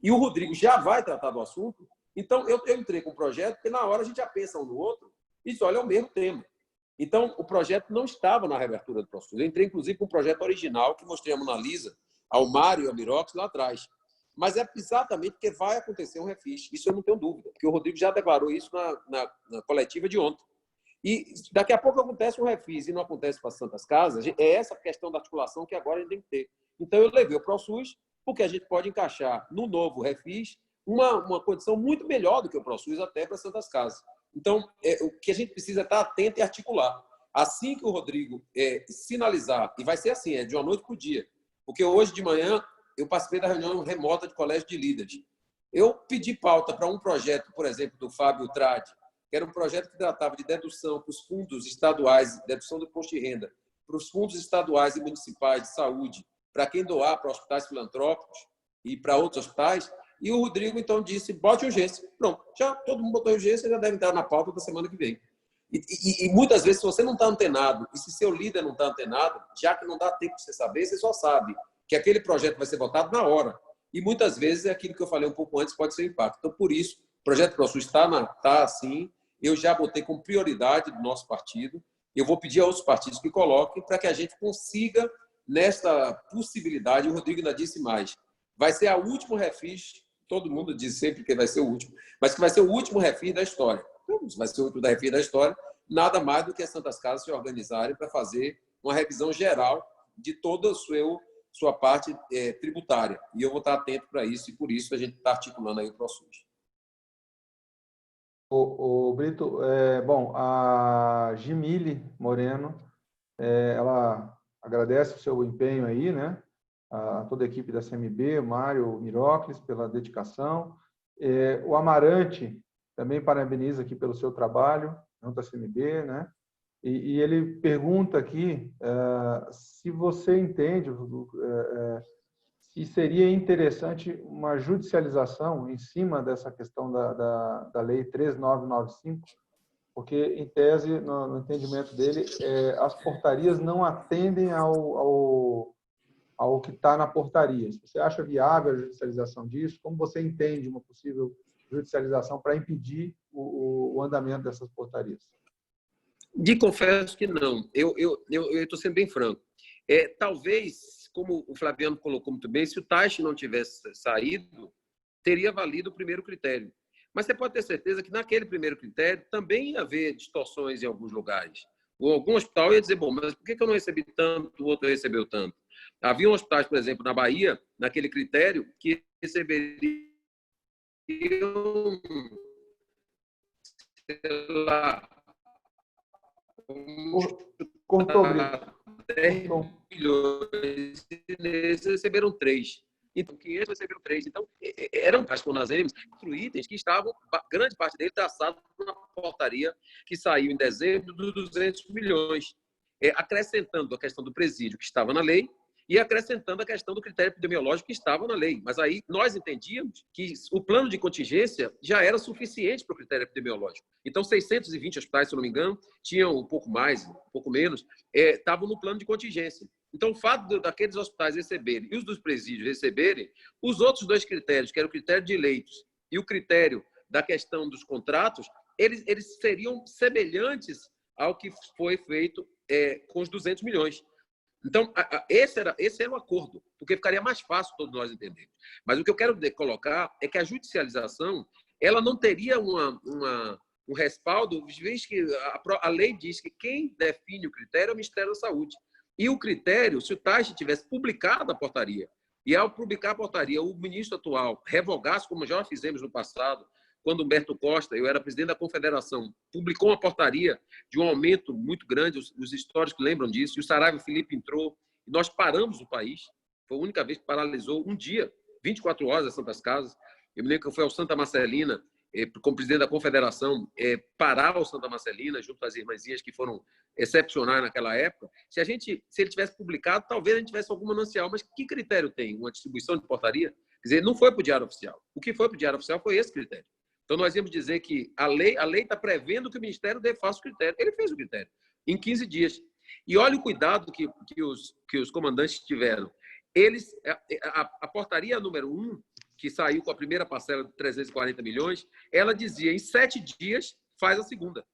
e o Rodrigo já vai tratar do assunto, então eu entrei com o projeto, porque na hora a gente já pensa um no outro, e diz, olha, é o mesmo tema. Então, o projeto não estava na reabertura do ProSUS. Eu entrei, inclusive, com o projeto original, que mostrei a Mona Lisa, ao Mário e ao Mirox lá atrás. Mas é exatamente porque vai acontecer um refis. Isso eu não tenho dúvida, porque o Rodrigo já declarou isso na coletiva de ontem. E daqui a pouco acontece um refis e não acontece para as Santas Casas, é essa questão da articulação que agora a gente tem que ter. Então, eu levei o ProSUS, porque a gente pode encaixar no novo refis uma condição muito melhor do que o ProSUS até para as Santas Casas. Então, o que a gente precisa é estar atento e articular. Assim que o Rodrigo sinalizar, e vai ser assim, de uma noite para o dia, porque hoje de manhã eu participei da reunião remota de colégio de líderes. Eu pedi pauta para um projeto, por exemplo, do Fábio Tradi, que era um projeto que tratava de dedução para os fundos estaduais, dedução do imposto de renda, para os fundos estaduais e municipais de saúde, para quem doar para hospitais filantrópicos e para outros hospitais. E o Rodrigo, então, disse, bote urgência. Pronto, já todo mundo botou urgência, já deve entrar na pauta da semana que vem. E muitas vezes, se você não está antenado, e se seu líder não está antenado, já que não dá tempo de você saber, você só sabe que aquele projeto vai ser votado na hora. E muitas vezes é aquilo que eu falei um pouco antes, pode ser o impacto. Então, por isso, o projeto ProSUS está assim. Eu já botei como prioridade do nosso partido. Eu vou pedir a outros partidos que coloquem para que a gente consiga, nesta possibilidade, o Rodrigo ainda disse mais, vai ser a última refis, todo mundo diz sempre que vai ser o último, mas que vai ser o último refis da história. Então, vai ser o último refis da história, nada mais do que as Santas Casas se organizarem para fazer uma revisão geral de toda a sua parte tributária. E eu vou estar atento para isso, e por isso a gente está articulando aí o ProSUS. O Brito, bom, a Gimile Moreno, ela agradece o seu empenho aí, né? A toda a equipe da CMB, o Mário Mirocles, pela dedicação. O Amarante também parabeniza aqui pelo seu trabalho, junto à CMB, né? E ele pergunta aqui se você entende se seria interessante uma judicialização em cima dessa questão da Lei 3995, porque, em tese, no entendimento dele, as portarias não atendem ao que está na portaria. Se você acha viável a judicialização disso, como você entende uma possível judicialização para impedir o andamento dessas portarias? Confesso que não. Eu estou sendo bem franco. Talvez, como o Flaviano colocou muito bem, se o Taixe não tivesse saído, teria valido o primeiro critério. Mas você pode ter certeza que naquele primeiro critério também ia haver distorções em alguns lugares. Ou algum hospital ia dizer, bom, mas por que eu não recebi tanto, o outro recebeu tanto? Havia hospitais, por exemplo, na Bahia, naquele critério, que receberiam, sei lá, Cortou, Brito. 10 milhões, e nesses receberam 3. Então, 500 receberam 3. Então, eram, acho que nós vimos, 4 itens que estavam, grande parte dele, traçado na portaria que saiu em dezembro dos 200 milhões. Acrescentando a questão do presídio, que estava na lei, e acrescentando a questão do critério epidemiológico que estava na lei. Mas aí nós entendíamos que o plano de contingência já era suficiente para o critério epidemiológico. Então, 620 hospitais, se eu não me engano, tinham um pouco mais, um pouco menos, estavam no plano de contingência. Então, o fato daqueles hospitais receberem e os dos presídios receberem, os outros 2 critérios, que era o critério de leitos e o critério da questão dos contratos, eles seriam semelhantes ao que foi feito com os 200 milhões. Então, esse era o acordo, porque ficaria mais fácil todos nós entendermos. Mas o que eu quero colocar é que a judicialização ela não teria um respaldo, visto que a lei diz que quem define o critério é o Ministério da Saúde. E o critério, se o Taixe tivesse publicado a portaria, e ao publicar a portaria, o ministro atual revogasse, como já fizemos no passado, quando Humberto Costa, eu era presidente da Confederação, publicou uma portaria de um aumento muito grande, os históricos lembram disso, e o Saraiva Felipe entrou, e nós paramos o país, foi a única vez que paralisou um dia, 24 horas as Santas Casas. Eu me lembro que foi ao Santa Marcelina, como presidente da Confederação, parar o Santa Marcelina, junto às irmãzinhas que foram excepcionais naquela época. Se ele tivesse publicado, talvez a gente tivesse algum manancial, mas que critério tem? Uma distribuição de portaria? Quer dizer, não foi para o Diário Oficial. O que foi para o Diário Oficial foi esse critério. Então, nós íamos dizer que a lei está prevendo que o Ministério faça o critério. Ele fez o critério em 15 dias. E olha o cuidado que os comandantes tiveram. A portaria número 1, que saiu com a primeira parcela de 340 milhões, ela dizia, em 7 dias, faz a segunda.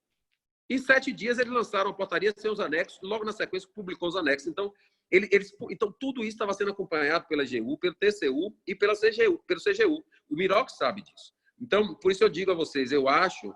Em 7 dias, eles lançaram a portaria sem os anexos, logo na sequência, publicou os anexos. Então, então tudo isso estava sendo acompanhado pela AGU, pelo TCU e pelo CGU. O Miroc sabe disso. Então, por isso eu digo a vocês, eu acho,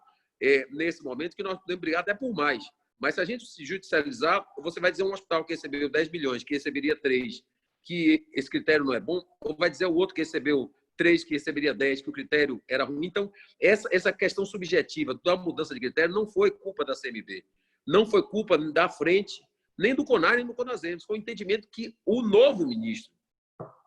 nesse momento, que nós podemos brigar até por mais. Mas se a gente se judicializar, você vai dizer um hospital que recebeu 10 milhões, que receberia 3, que esse critério não é bom, ou vai dizer o outro que recebeu 3, que receberia 10, que o critério era ruim. Então, essa questão subjetiva da mudança de critério não foi culpa da CMB, não foi culpa da frente, nem do CONAR, nem do CONASEMS. Foi um entendimento que o novo ministro,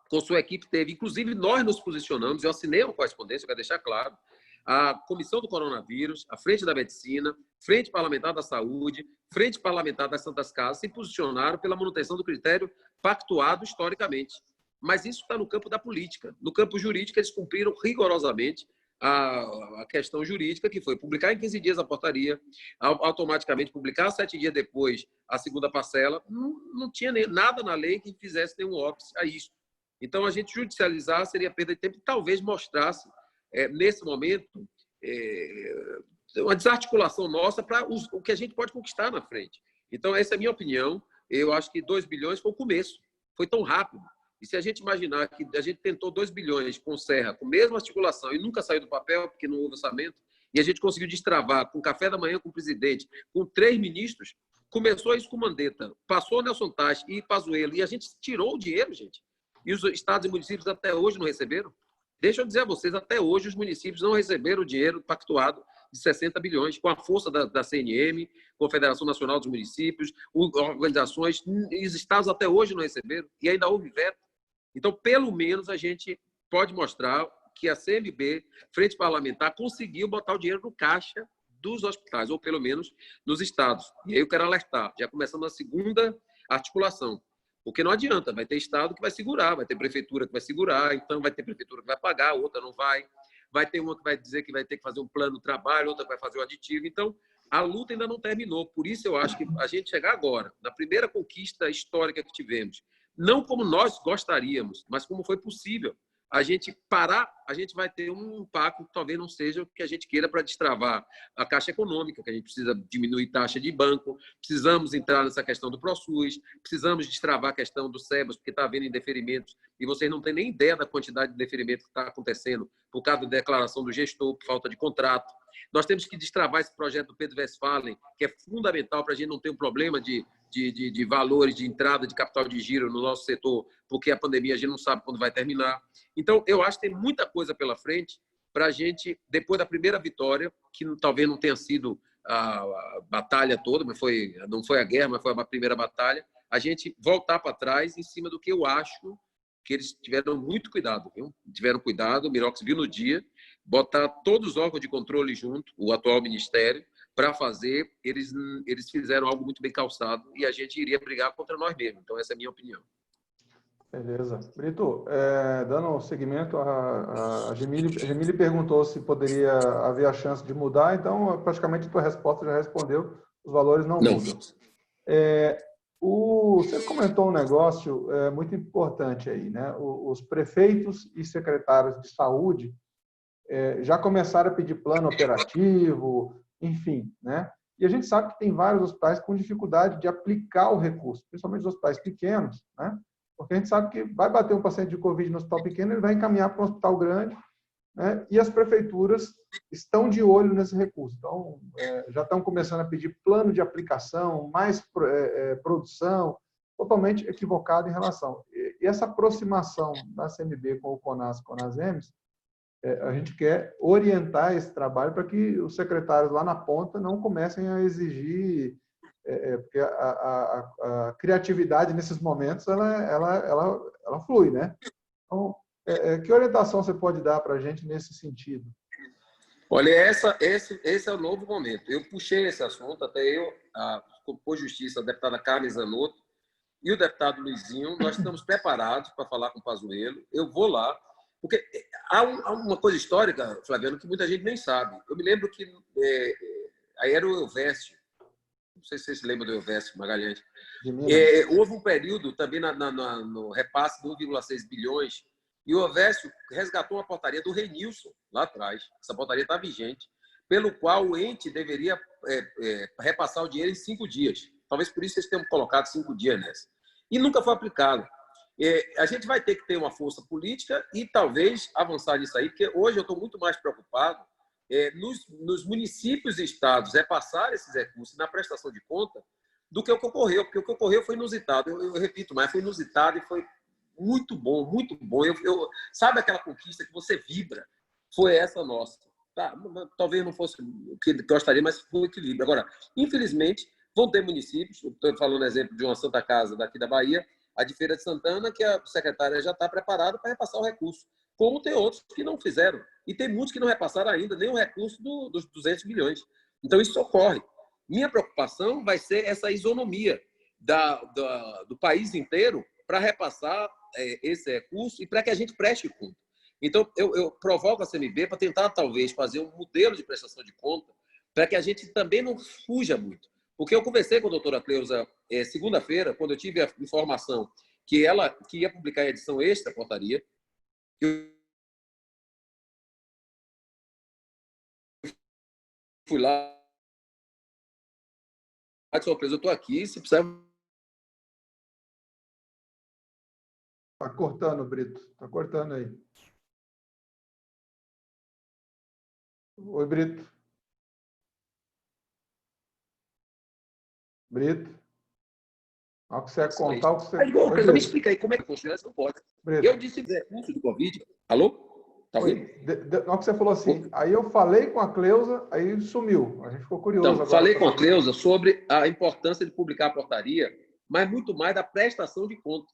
com sua equipe, teve. Inclusive, nós nos posicionamos, eu assinei uma correspondência, eu quero deixar claro, a Comissão do Coronavírus, a Frente da Medicina, Frente Parlamentar da Saúde, Frente Parlamentar das Santas Casas, se posicionaram pela manutenção do critério pactuado historicamente. Mas isso está no campo da política. No campo jurídico, eles cumpriram rigorosamente a questão jurídica, que foi publicar em 15 dias a portaria, automaticamente publicar 7 dias depois a segunda parcela. Não tinha nada na lei que fizesse nenhum óbice a isso. Então, a gente judicializar seria perda de tempo e talvez mostrasse, nesse momento, uma desarticulação nossa para o que a gente pode conquistar na frente. Então, essa é a minha opinião. Eu acho que 2 bilhões foi o começo. Foi tão rápido. E se a gente imaginar que a gente tentou 2 bilhões com Serra, com a mesma articulação, e nunca saiu do papel, porque não houve orçamento, e a gente conseguiu destravar com café da manhã com o presidente, com 3 ministros, começou isso com Mandetta, passou Nelson Taixe e Pazuello, e a gente tirou o dinheiro, gente. E os estados e municípios até hoje não receberam. Deixa eu dizer a vocês, até hoje os municípios não receberam o dinheiro pactuado de 60 bilhões, com a força da CNM, Confederação Nacional dos Municípios, organizações, e os estados até hoje não receberam, e ainda houve veto. Então, pelo menos, a gente pode mostrar que a CMB, Frente Parlamentar, conseguiu botar o dinheiro no caixa dos hospitais, ou pelo menos nos estados. E aí eu quero alertar, já começando a segunda articulação. Porque não adianta, vai ter estado que vai segurar, vai ter prefeitura que vai segurar, então vai ter prefeitura que vai pagar, outra não vai. Vai ter uma que vai dizer que vai ter que fazer um plano de trabalho, outra vai fazer o aditivo. Então, a luta ainda não terminou. Por isso, eu acho que a gente chegar agora, na primeira conquista histórica que tivemos, não como nós gostaríamos, mas como foi possível, a gente parar, a gente vai ter um impacto que talvez não seja o que a gente queira para destravar a Caixa Econômica, que a gente precisa diminuir taxa de banco, precisamos entrar nessa questão do ProSUS, precisamos destravar a questão do SEBAS, porque está havendo indeferimentos, e vocês não têm nem ideia da quantidade de deferimentos que está acontecendo por causa da declaração do gestor, por falta de contrato. Nós temos que destravar esse projeto do Pedro Westphalen, que é fundamental para a gente não ter um problema de valores de entrada de capital de giro no nosso setor, porque a pandemia a gente não sabe quando vai terminar. Então, eu acho que tem muita coisa pela frente para a gente, depois da primeira vitória, que talvez não tenha sido a batalha toda, mas não foi a guerra, mas foi a primeira batalha, a gente voltar para trás em cima do que eu acho que eles tiveram muito cuidado, viu? Tiveram cuidado, o Mirox viu no dia, botar todos os órgãos de controle junto, o atual ministério, para fazer, eles fizeram algo muito bem calçado e a gente iria brigar contra nós mesmos. Então, essa é a minha opinião. Beleza. Brito, dando seguimento, a Gemile perguntou se poderia haver a chance de mudar, então praticamente a tua resposta já respondeu, os valores não mudam. Você comentou um negócio muito importante aí, né? Os prefeitos e secretários de saúde já começaram a pedir plano operativo, enfim, né? E a gente sabe que tem vários hospitais com dificuldade de aplicar o recurso, principalmente os hospitais pequenos, né? Porque a gente sabe que vai bater um paciente de Covid no hospital pequeno, ele vai encaminhar para um hospital grande, né? E as prefeituras estão de olho nesse recurso. Então, já estão começando a pedir plano de aplicação, mais produção, totalmente equivocado em relação. E essa aproximação da CMB com o CONAS e CONASEMES, a gente quer orientar esse trabalho para que os secretários lá na ponta não comecem a exigir, porque a criatividade nesses momentos ela flui, né? Então, que orientação você pode dar para a gente nesse sentido? Olha, esse é o novo momento. Eu puxei esse assunto, até eu, por justiça, a deputada Carmen Zanotto e o deputado Luizinho, nós estamos preparados para falar com o Pazuello. Eu vou lá, porque há uma coisa histórica, Flaviano, que muita gente nem sabe. Eu me lembro que aí era o Elvésio, não sei se vocês se lembram do Elvésio Magalhães. Houve um período também no repasse de 1,6 bilhões, e o Elvésio resgatou uma portaria do Renilson, lá atrás, essa portaria está vigente, pelo qual o ente deveria repassar o dinheiro em 5 dias. Talvez por isso vocês tenham colocado 5 dias nessa. E nunca foi aplicado. A gente vai ter que ter uma força política e talvez avançar nisso aí, porque hoje eu estou muito mais preocupado nos municípios e estados repassar esses recursos na prestação de conta do que o que ocorreu, porque o que ocorreu foi inusitado. Eu repito, mas foi inusitado e foi muito bom, muito bom. Sabe aquela conquista que você vibra? Foi essa nossa. Tá, talvez não fosse o que gostaria, mas foi o equilíbrio. Agora, infelizmente, vão ter municípios, estou falando exemplo de uma Santa Casa daqui da Bahia, a de Feira de Santana, que a secretária já está preparada para repassar o recurso, como tem outros que não fizeram. E tem muitos que não repassaram ainda nem o recurso dos 200 milhões. Então, isso ocorre. Minha preocupação vai ser essa isonomia do país inteiro para repassar esse recurso e para que a gente preste conta. Então, eu provoco a CMB para tentar, talvez, fazer um modelo de prestação de conta para que a gente também não fuja muito. Porque eu conversei com a doutora Cleusa segunda-feira, quando eu tive a informação que ela que ia publicar a edição extra da portaria. Eu fui lá, de surpresa, eu estou aqui, se precisar... Está cortando, Brito. Está cortando aí. Oi, Brito. Brito. Ao que você ia contar, o que você... Aí, Oi, me explica aí como é que funciona essa proposta. Brito. Eu disse recurso do Covid. Alô? Tá ouvindo? Ao que você falou assim, aí eu falei com a Cleusa, aí sumiu. A gente ficou curioso Então, agora. falei com a Cleusa sobre a importância de publicar a portaria, mas muito mais da prestação de conta.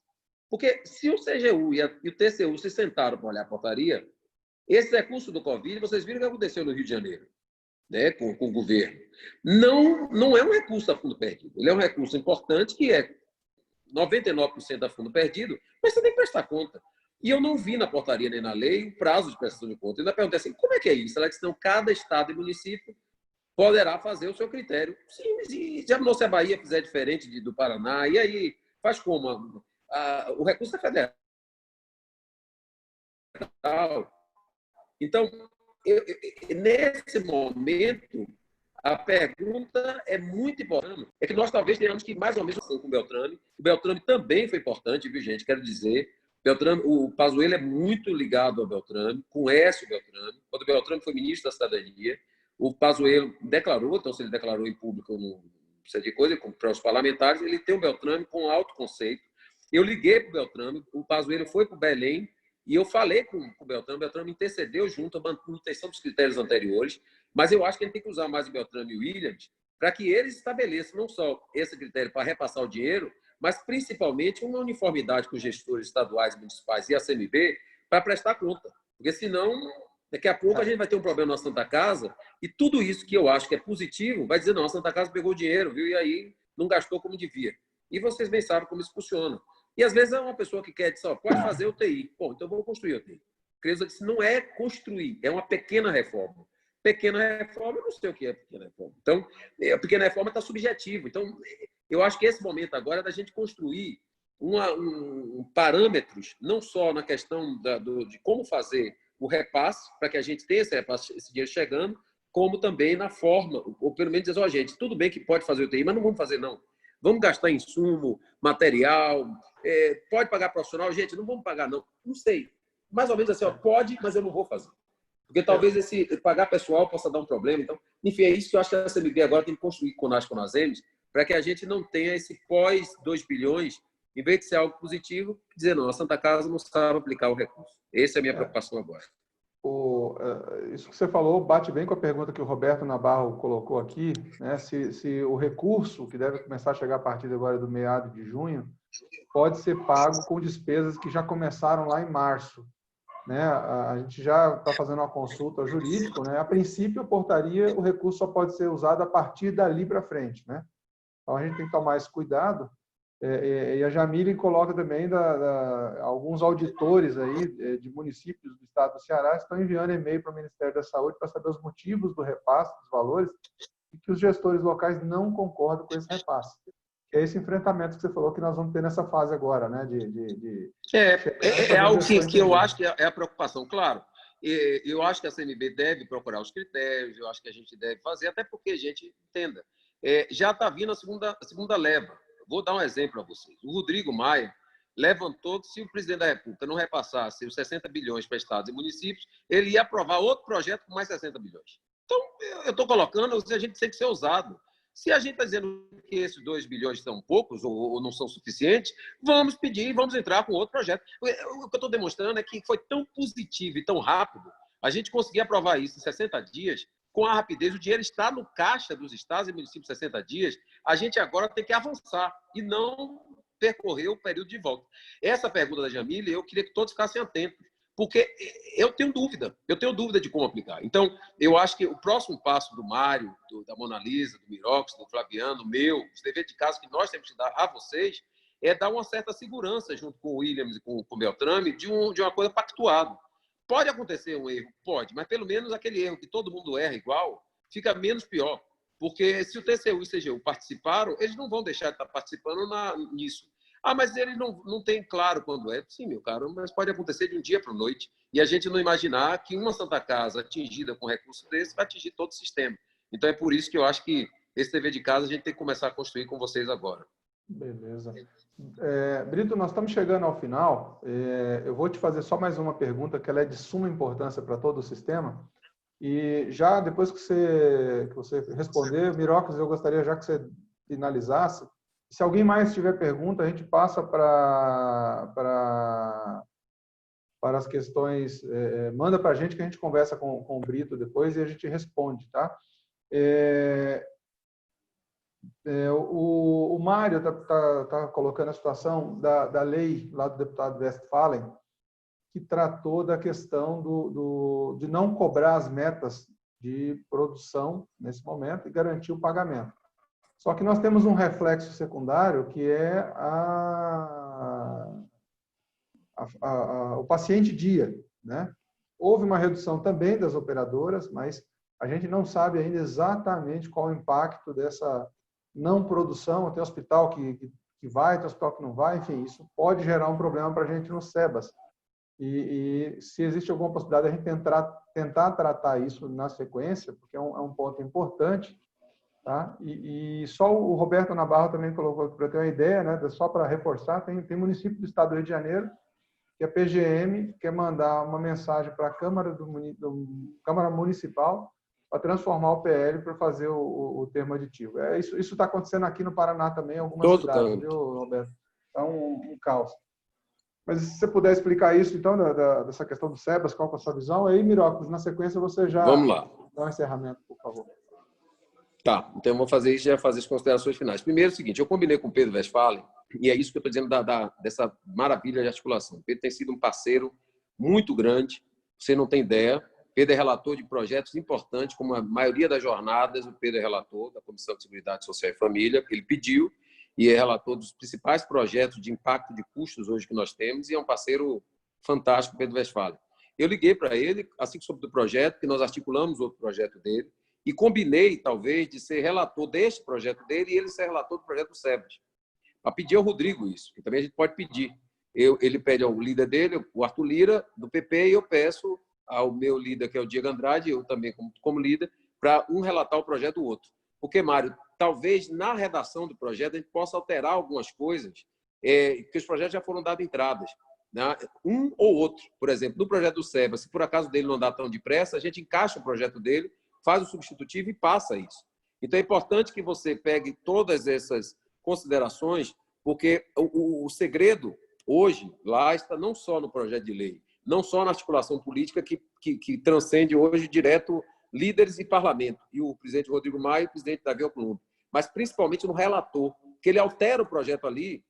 Porque se o CGU e o TCU se sentaram para olhar a portaria, esse recurso do Covid, vocês viram o que aconteceu no Rio de Janeiro, né, com o governo. Não é um recurso a fundo perdido. Ele é um recurso importante, que é 99% a fundo perdido, mas você tem que prestar conta. E eu não vi na portaria nem na lei o prazo de prestação de conta. Eu ainda perguntei assim, como é que é isso? Ela disse, não, cada estado e município poderá fazer o seu critério. Sim, mas se a Bahia fizer diferente do Paraná, e aí faz como? O recurso é federal. Então, nesse momento, a pergunta é muito importante. É que nós talvez tenhamos que mais ou menos com o Beltrame. O Beltrame também foi importante, viu, gente? Quero dizer, Beltrame, o Pazuello é muito ligado ao Beltrame, conhece o Beltrame. Quando o Beltrame foi ministro da Cidadania, o Pazuello declarou, então se ele declarou em público, não precisa de coisa, para os parlamentares, ele tem o Beltrame com alto conceito. Eu liguei para o Beltrame, o Pazuello foi para o Belém, e eu falei com o Beltrame intercedeu junto à manutenção dos critérios anteriores, mas eu acho que a gente tem que usar mais o Beltrame e o Williams para que eles estabeleçam não só esse critério para repassar o dinheiro, mas principalmente uma uniformidade com os gestores estaduais, municipais e a CMB para prestar conta. Porque senão, daqui a pouco a gente vai ter um problema na Santa Casa e tudo isso que eu acho que é positivo vai dizer, não, a Santa Casa pegou o dinheiro, viu? E aí não gastou como devia. E vocês bem sabem como isso funciona. E às vezes é uma pessoa que quer dizer, pode fazer UTI. Bom, então vamos construir UTI. Cleusa disse, não é construir, é uma pequena reforma. Pequena reforma, eu não sei o que é pequena reforma. Então, a pequena reforma está subjetivo. Então, eu acho que esse momento agora é da gente construir parâmetros, não só na questão de como fazer o repasse, para que a gente tenha esse dinheiro chegando, como também na forma, ou pelo menos dizer, gente, tudo bem que pode fazer UTI, mas não vamos fazer, não. Vamos gastar insumo, material, pode pagar profissional? Gente, não vamos pagar, não. Não sei. Mais ou menos assim, pode, mas eu não vou fazer. Porque talvez esse pagar pessoal possa dar um problema. Então, enfim, é isso que eu acho que a CMB agora tem que construir com o Conasems, para que a gente não tenha esse pós 2 bilhões, em vez de ser algo positivo, dizer, não, a Santa Casa não sabe aplicar o recurso. Essa é a minha preocupação agora. Isso que você falou bate bem com a pergunta que o Roberto Nabarro colocou aqui, né? Se o recurso, que deve começar a chegar a partir agora do meado de junho, pode ser pago com despesas que já começaram lá em março. Né? A gente já está fazendo uma consulta jurídica, né? A princípio, a portaria, o recurso só pode ser usado a partir dali para frente, né? Então, a gente tem que tomar esse cuidado. E a Jamile coloca também alguns auditores aí de municípios do estado do Ceará estão enviando e-mail para o Ministério da Saúde para saber os motivos do repasse dos valores e que os gestores locais não concordam com esse repasse. É esse enfrentamento que você falou que nós vamos ter nessa fase agora, né? É algo que eu acho que é a preocupação, claro. Eu acho que a CMB deve procurar os critérios, eu acho que a gente deve fazer, até porque a gente entenda. Já está vindo a segunda leva. Vou dar um exemplo a vocês. O Rodrigo Maia levantou que se o presidente da República não repassasse os 60 bilhões para estados e municípios, ele ia aprovar outro projeto com mais 60 bilhões. Então, eu estou colocando, a gente tem que ser ousado. Se a gente está dizendo que esses 2 bilhões são poucos ou não são suficientes, vamos pedir, vamos entrar com outro projeto. O que eu estou demonstrando é que foi tão positivo e tão rápido, a gente conseguir aprovar isso em 60 dias, com a rapidez, o dinheiro está no caixa dos estados e municípios 60 dias, a gente agora tem que avançar e não percorrer o período de volta. Essa pergunta da Jamile, eu queria que todos ficassem atentos, porque eu tenho dúvida de como aplicar. Então, eu acho que o próximo passo do Mário, da Mona Lisa, do Mirox, do Flaviano, meu, os deveres de casa que nós temos que dar a vocês, é dar uma certa segurança junto com o Williams e com o Beltrame de uma coisa pactuada. Pode acontecer um erro? Pode, mas pelo menos aquele erro que todo mundo erra igual, fica menos pior. Porque se o TCU e o CGU participaram, eles não vão deixar de estar participando nisso. Ah, mas eles não têm claro quando é. Sim, meu caro, mas pode acontecer de um dia para a noite. E a gente não imaginar que uma Santa Casa atingida com recurso desse vai atingir todo o sistema. Então é por isso que eu acho que esse dever de casa a gente tem que começar a construir com vocês agora. Beleza. Brito, nós estamos chegando ao final. Eu vou te fazer só mais uma pergunta, que ela é de suma importância para todo o sistema. E já depois que você responder, Mirocles, eu gostaria já que você finalizasse. Se alguém mais tiver pergunta, a gente passa para as questões, manda para a gente que a gente conversa com o Brito depois e a gente responde, tá? O Mário tá colocando a situação da lei lá do deputado Westphalen, que tratou da questão de não cobrar as metas de produção nesse momento e garantir o pagamento. Só que nós temos um reflexo secundário, que é o paciente dia, né? Houve uma redução também das operadoras, mas a gente não sabe ainda exatamente qual o impacto dessa não produção. Tem hospital que vai, tem hospital que não vai, enfim, isso pode gerar um problema para a gente no SEBAS. E se existe alguma possibilidade de a gente tentar tratar isso na sequência, porque é um ponto importante, tá? E só o Roberto Navarro também colocou, para ter uma ideia, né, só para reforçar, tem município do estado do Rio de Janeiro que a PGM quer mandar uma mensagem para a Câmara Municipal para transformar o PL para fazer o termo aditivo. Isso está acontecendo aqui no Paraná também, em algumas cidades, viu, Roberto? Está um caos. Mas se você puder explicar isso, então, dessa questão do SEBAS, qual é a sua visão? Aí, Mirocles, na sequência você já Vamos lá. dá um encerramento, por favor. Tá, então eu vou fazer isso e já fazer as considerações finais. Primeiro é o seguinte, eu combinei com o Pedro Westphalen, e é isso que eu estou dizendo dessa maravilha de articulação. O Pedro tem sido um parceiro muito grande, você não tem ideia. Pedro é relator de projetos importantes, como a maioria das jornadas, o Pedro é relator da Comissão de Seguridade Social e Família, que ele pediu, e é relator dos principais projetos de impacto de custos hoje que nós temos, e é um parceiro fantástico, Pedro Westphalen. Eu liguei para ele, assim que soube do projeto, que nós articulamos outro projeto dele, e combinei, talvez, de ser relator deste projeto dele e ele ser relator do projeto do SEBAS. Para pedir ao Rodrigo isso, que também a gente pode pedir. Ele pede ao líder dele, o Arthur Lira, do PP, e eu peço ao meu líder, que é o Diego Andrade, eu também como líder, para um relatar o projeto do outro. Porque, Mário, talvez na redação do projeto a gente possa alterar algumas coisas, que os projetos já foram dados entradas. Né? Um ou outro, por exemplo, no projeto do SEBAS, se por acaso dele não andar tão depressa, a gente encaixa o projeto dele, faz o substitutivo e passa isso. Então, é importante que você pegue todas essas considerações, porque o segredo, hoje, lá está não só no projeto de lei, não só na articulação política que transcende hoje direto líderes e parlamento, e o presidente Rodrigo Maia e o presidente Davi Alcolumbre, mas principalmente no relator, que ele altera o projeto ali,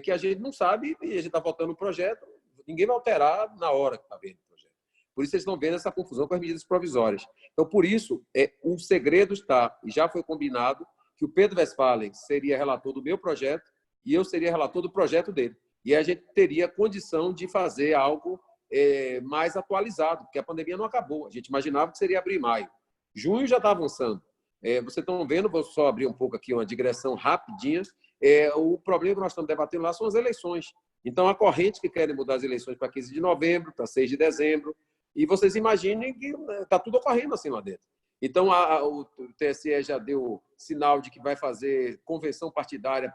que a gente não sabe, e a gente está votando o projeto, ninguém vai alterar na hora que está vendo o projeto. Por isso, eles estão vendo essa confusão com as medidas provisórias. Então, por isso, o segredo está, e já foi combinado, que o Pedro Westphalen seria relator do meu projeto e eu seria relator do projeto dele. E a gente teria condição de fazer algo mais atualizado, porque a pandemia não acabou. A gente imaginava que seria abrir em maio. Junho já está avançando. Vocês estão vendo, vou só abrir um pouco aqui uma digressão rapidinha, o problema que nós estamos debatendo lá são as eleições. Então, há correntes que querem mudar as eleições para 15 de novembro, para 6 de dezembro, e vocês imaginem que está tudo ocorrendo assim lá dentro. Então, o TSE já deu sinal de que vai fazer convenção partidária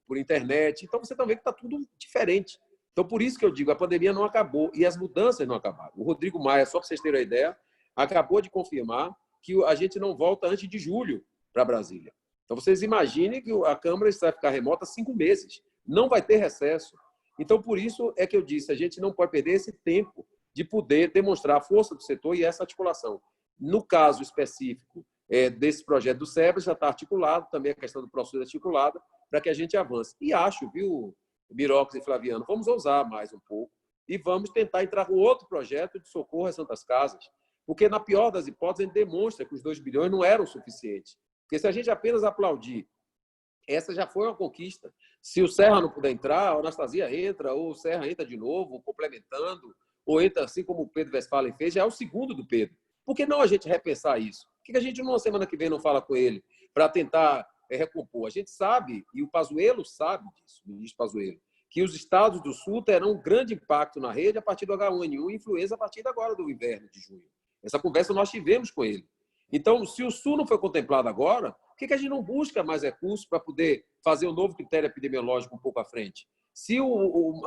por internet. Então, você também que está tudo diferente. Então, por isso que eu digo, a pandemia não acabou e as mudanças não acabaram. O Rodrigo Maia, só para vocês terem uma ideia, acabou de confirmar que a gente não volta antes de julho para Brasília. Então, vocês imaginem que a Câmara vai ficar remota 5 meses. Não vai ter recesso. Então, por isso é que eu disse, a gente não pode perder esse tempo de poder demonstrar a força do setor e essa articulação. No caso específico desse projeto do SEBAS, já está articulado, também a questão do processo articulada, para que a gente avance. E acho, viu, Mirocles e Flaviano, vamos ousar mais um pouco e vamos tentar entrar com outro projeto de socorro às Santas Casas, porque, na pior das hipóteses, a gente demonstra que os 2 bilhões não eram suficientes. Porque se a gente apenas aplaudir, essa já foi uma conquista. Se o Serra não puder entrar, a Anastasia entra, ou o Serra entra de novo, complementando, ou entra, assim como o Pedro Westphalen fez, já é o segundo do Pedro. Por que não a gente repensar isso? Por que a gente, numa semana que vem, não fala com ele para tentar recompor? A gente sabe, e o Pazuello sabe disso, o ministro Pazuello, que os estados do Sul terão um grande impacto na rede a partir do H1N1 e influenza a partir agora do inverno de junho. Essa conversa nós tivemos com ele. Então, se o Sul não foi contemplado agora, por que a gente não busca mais recursos para poder fazer um novo critério epidemiológico um pouco à frente? Se o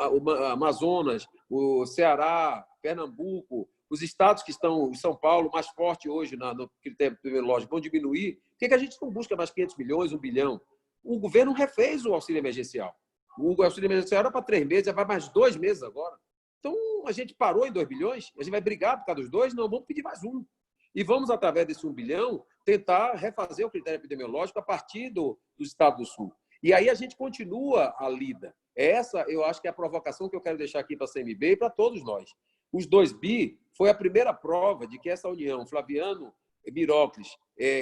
Amazonas, o Ceará, Pernambuco, os estados que estão em São Paulo mais forte hoje no critério epidemiológico vão diminuir, por que a gente não busca mais 500 milhões, 1 bilhão? O governo refez o auxílio emergencial. O auxílio emergencial era para 3 meses, já vai mais 2 meses agora. Então, a gente parou em 2 bilhões, a gente vai brigar por causa dos 2? Não, vamos pedir mais 1. E vamos, através desse 1 bilhão, tentar refazer o critério epidemiológico a partir dos estados do Sul. E aí a gente continua a lida. Essa, eu acho que é a provocação que eu quero deixar aqui para a CMB e para todos nós. Os 2 bi foi a primeira prova de que essa união, Flaviano Mirócles,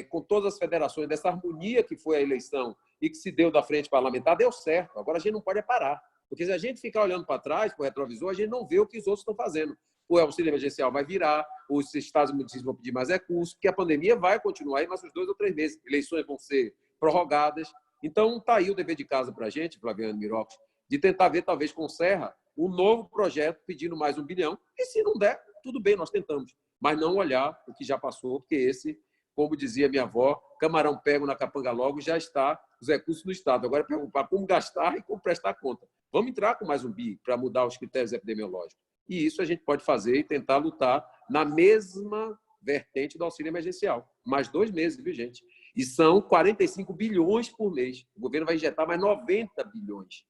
com todas as federações, dessa harmonia que foi a eleição e que se deu da frente parlamentar, deu certo. Agora a gente não pode parar. Porque se a gente ficar olhando para trás, para o retrovisor, a gente não vê o que os outros estão fazendo. O auxílio emergencial vai virar, os estados e municípios vão pedir mais recursos, porque a pandemia vai continuar aí mais uns 2 ou 3 meses. Eleições vão ser prorrogadas. Então, está aí o dever de casa para a gente, Flaviano Mirócles, de tentar ver, talvez, com o Serra, um novo projeto pedindo mais 1 bilhão. E se não der, tudo bem, nós tentamos. Mas não olhar o que já passou, porque esse, como dizia minha avó, camarão pego na capanga logo, já está os recursos do Estado. Agora é preocupar como gastar e como prestar conta. Vamos entrar com mais 1 bi para mudar os critérios epidemiológicos. E isso a gente pode fazer e tentar lutar na mesma vertente do auxílio emergencial. Mais 2 meses, viu, gente? E são 45 bilhões por mês. O governo vai injetar mais 90 bilhões.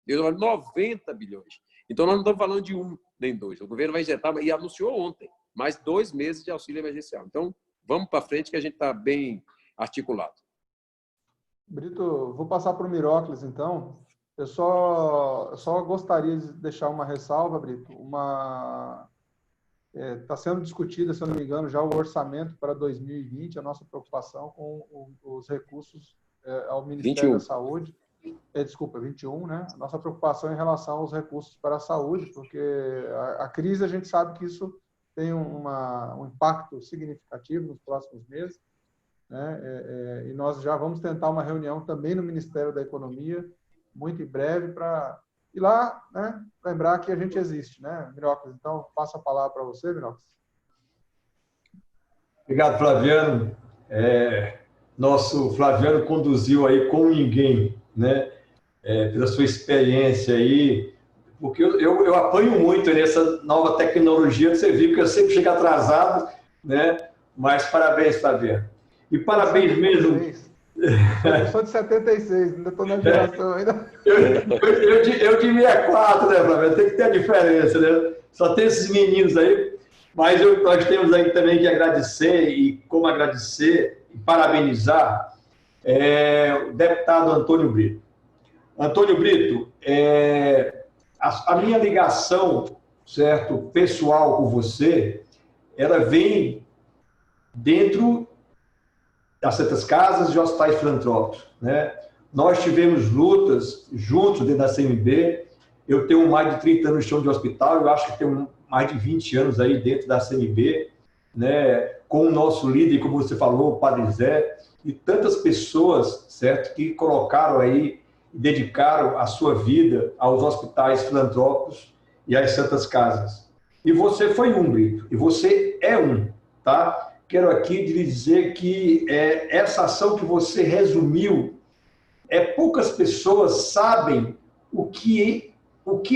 90 bilhões. Então, nós não estamos falando de 1 nem 2. O governo vai injetar, e anunciou ontem, mais 2 meses de auxílio emergencial. Então, vamos para frente que a gente está bem articulado. Brito, vou passar para o Mirócles, então. Eu só gostaria de deixar uma ressalva, Brito. Está sendo discutida, se eu não me engano, já o orçamento para 2020, a nossa preocupação com os recursos ao Ministério 21. da Saúde. Desculpa, 21, né? A nossa preocupação em relação aos recursos para a saúde, porque a crise, a gente sabe que isso tem um impacto significativo nos próximos meses, né? E nós já vamos tentar uma reunião também no Ministério da Economia, muito em breve, para ir lá, né, lembrar que a gente existe, né, Mirócles? Então, passo a palavra para você, Mirócles. Obrigado, Flaviano. Nosso Flaviano conduziu aí como ninguém, né, pela sua experiência aí, porque eu apanho muito nessa nova tecnologia, que você viu que eu sempre chego atrasado, né, mas parabéns, Flaviano. E parabéns mesmo... Eu sou de 76, ainda estou na geração ainda. Eu de 64, né, Flaviano? Tem que ter a diferença, né? Só tem esses meninos aí, mas nós temos aí também que agradecer, e como agradecer e parabenizar o deputado Antônio Brito. Antônio Brito, a minha ligação, certo, pessoal com você, ela vem dentro das Santas Casas e hospitais filantrópicos, né? Nós tivemos lutas juntos dentro da CMB. Eu tenho mais de 30 anos de chão de hospital, eu acho que tenho mais de 20 anos aí dentro da CMB, né? Com o nosso líder, como você falou, o Padre Zé, e tantas pessoas, certo, que colocaram aí, dedicaram a sua vida aos hospitais filantrópicos e às Santas Casas. E você foi um, Brito, e você é um, tá? Quero aqui dizer que essa ação que você resumiu, poucas pessoas sabem o que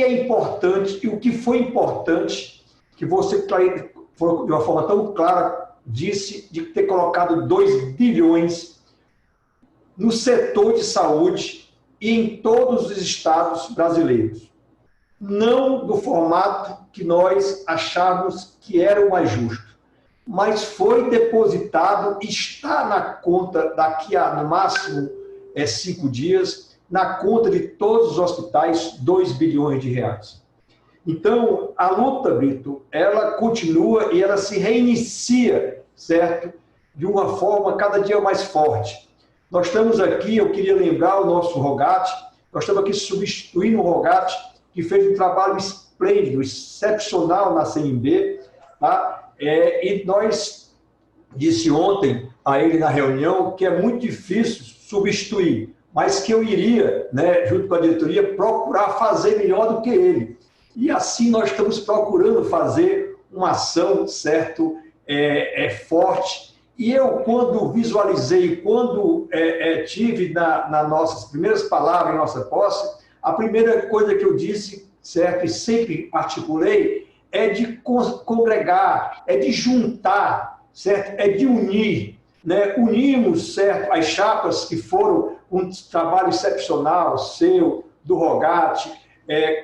é importante e o que foi importante que você, de uma forma tão clara, disse de ter colocado 2 bilhões no setor de saúde e em todos os estados brasileiros. Não do formato que nós achávamos que era o mais justo, mas foi depositado, está na conta daqui a, no máximo, 5 dias, na conta de todos os hospitais, 2 bilhões de reais. Então, a luta, Brito, ela continua e ela se reinicia, certo? De uma forma cada dia mais forte. Nós estamos aqui, eu queria lembrar o nosso Rogatti, nós estamos aqui substituindo o Rogatti, que fez um trabalho esplêndido, excepcional na CNB, tá? E nós disse ontem a ele na reunião que é muito difícil substituir, mas que eu iria, né, junto com a diretoria, procurar fazer melhor do que ele. E assim nós estamos procurando fazer uma ação, certo, forte. E eu, quando visualizei, quando tive nas nossas primeiras palavras em nossa posse, a primeira coisa que eu disse, certo, e sempre articulei, é de congregar, é de juntar, certo, é de unir, né? Unimos, certo, as chapas que foram um trabalho excepcional, seu, do Rogatti,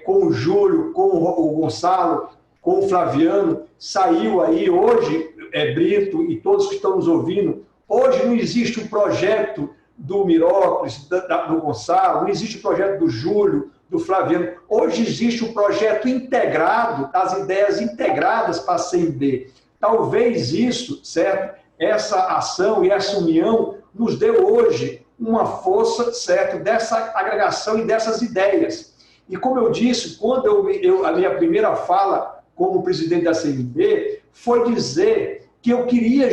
com o Júlio, com o Gonçalo, com o Flaviano, saiu aí hoje, Brito e todos que estão nos ouvindo, hoje não existe um projeto do Mirópolis, do Gonçalo, não existe um projeto do Júlio, do Flaviano, hoje existe um projeto integrado, das ideias integradas para a CNB. Talvez isso, certo, essa ação e essa união nos deu hoje uma força, certo, dessa agregação e dessas ideias. E como eu disse, quando a minha primeira fala como presidente da CNB foi dizer que eu queria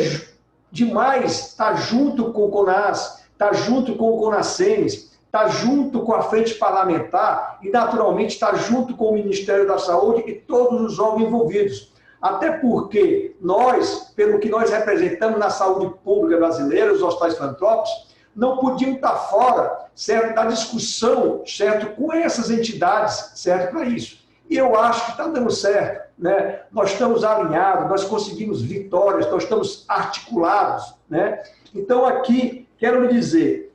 demais estar junto com o CONAS, estar junto com o CONASEMES, estar junto com a frente parlamentar e, naturalmente, estar junto com o Ministério da Saúde e todos os órgãos envolvidos. Até porque nós, pelo que nós representamos na saúde pública brasileira, os hospitais filantrópicos, não podíamos estar fora, certo, da discussão, certo, com essas entidades, certo, para isso. E eu acho que está dando certo, né? Nós estamos alinhados, nós conseguimos vitórias, nós estamos articulados, né? Então, aqui, quero lhe dizer,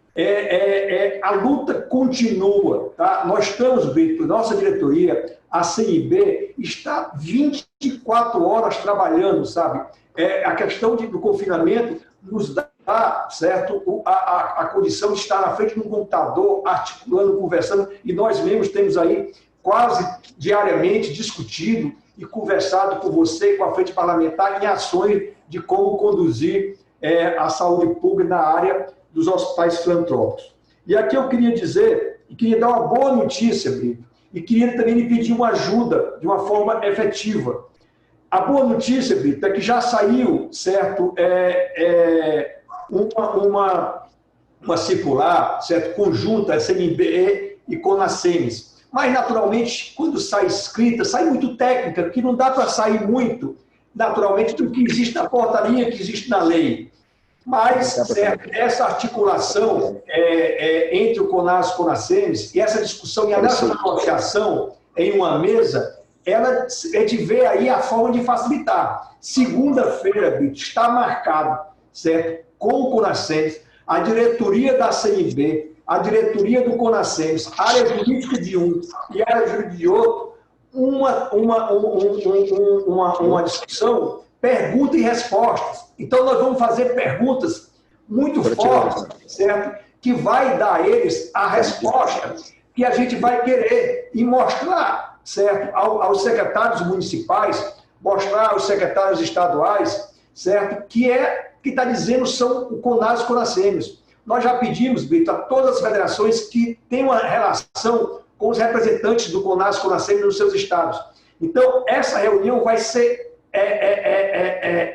a luta continua, tá? Nós estamos, Brito, nossa diretoria, a CNB, está 24 horas trabalhando, sabe? A questão do confinamento nos dá, certo, a condição de estar na frente de um computador, articulando, conversando, e nós mesmos temos aí quase diariamente discutido e conversado com você, com a frente parlamentar, em ações de como conduzir a saúde pública na área dos hospitais filantrópicos. E aqui eu queria dizer, e queria dar uma boa notícia, Brito, e queria também lhe pedir uma ajuda de uma forma efetiva. A boa notícia, Brito, é que já saiu, certo, uma circular, certo, conjunta, CNB e CONASEMES. Mas, naturalmente, quando sai escrita, sai muito técnica, que não dá para sair muito, naturalmente, do que existe na portaria, que existe na lei. Mas, certo, essa articulação entre o CONAS e o CONASEMES, e essa discussão e a nossa negociação em uma mesa, a gente vê aí a forma de facilitar. Segunda-feira, Brito, está marcado, certo, com o CONASEMES, a diretoria da CNB, a diretoria do CONASEMES, área jurídica de um e área jurídica de outro, uma discussão, perguntas e respostas. Então, nós vamos fazer perguntas muito fortes, certo? Que vai dar a eles a resposta que a gente vai querer e mostrar, certo, aos secretários municipais, mostrar aos secretários estaduais, certo, que está dizendo são o CONAS e o CONASEMES. Nós já pedimos, Brito, a todas as federações que têm uma relação com os representantes do CONAS e CONASEMES nos seus estados. Então, essa reunião vai ser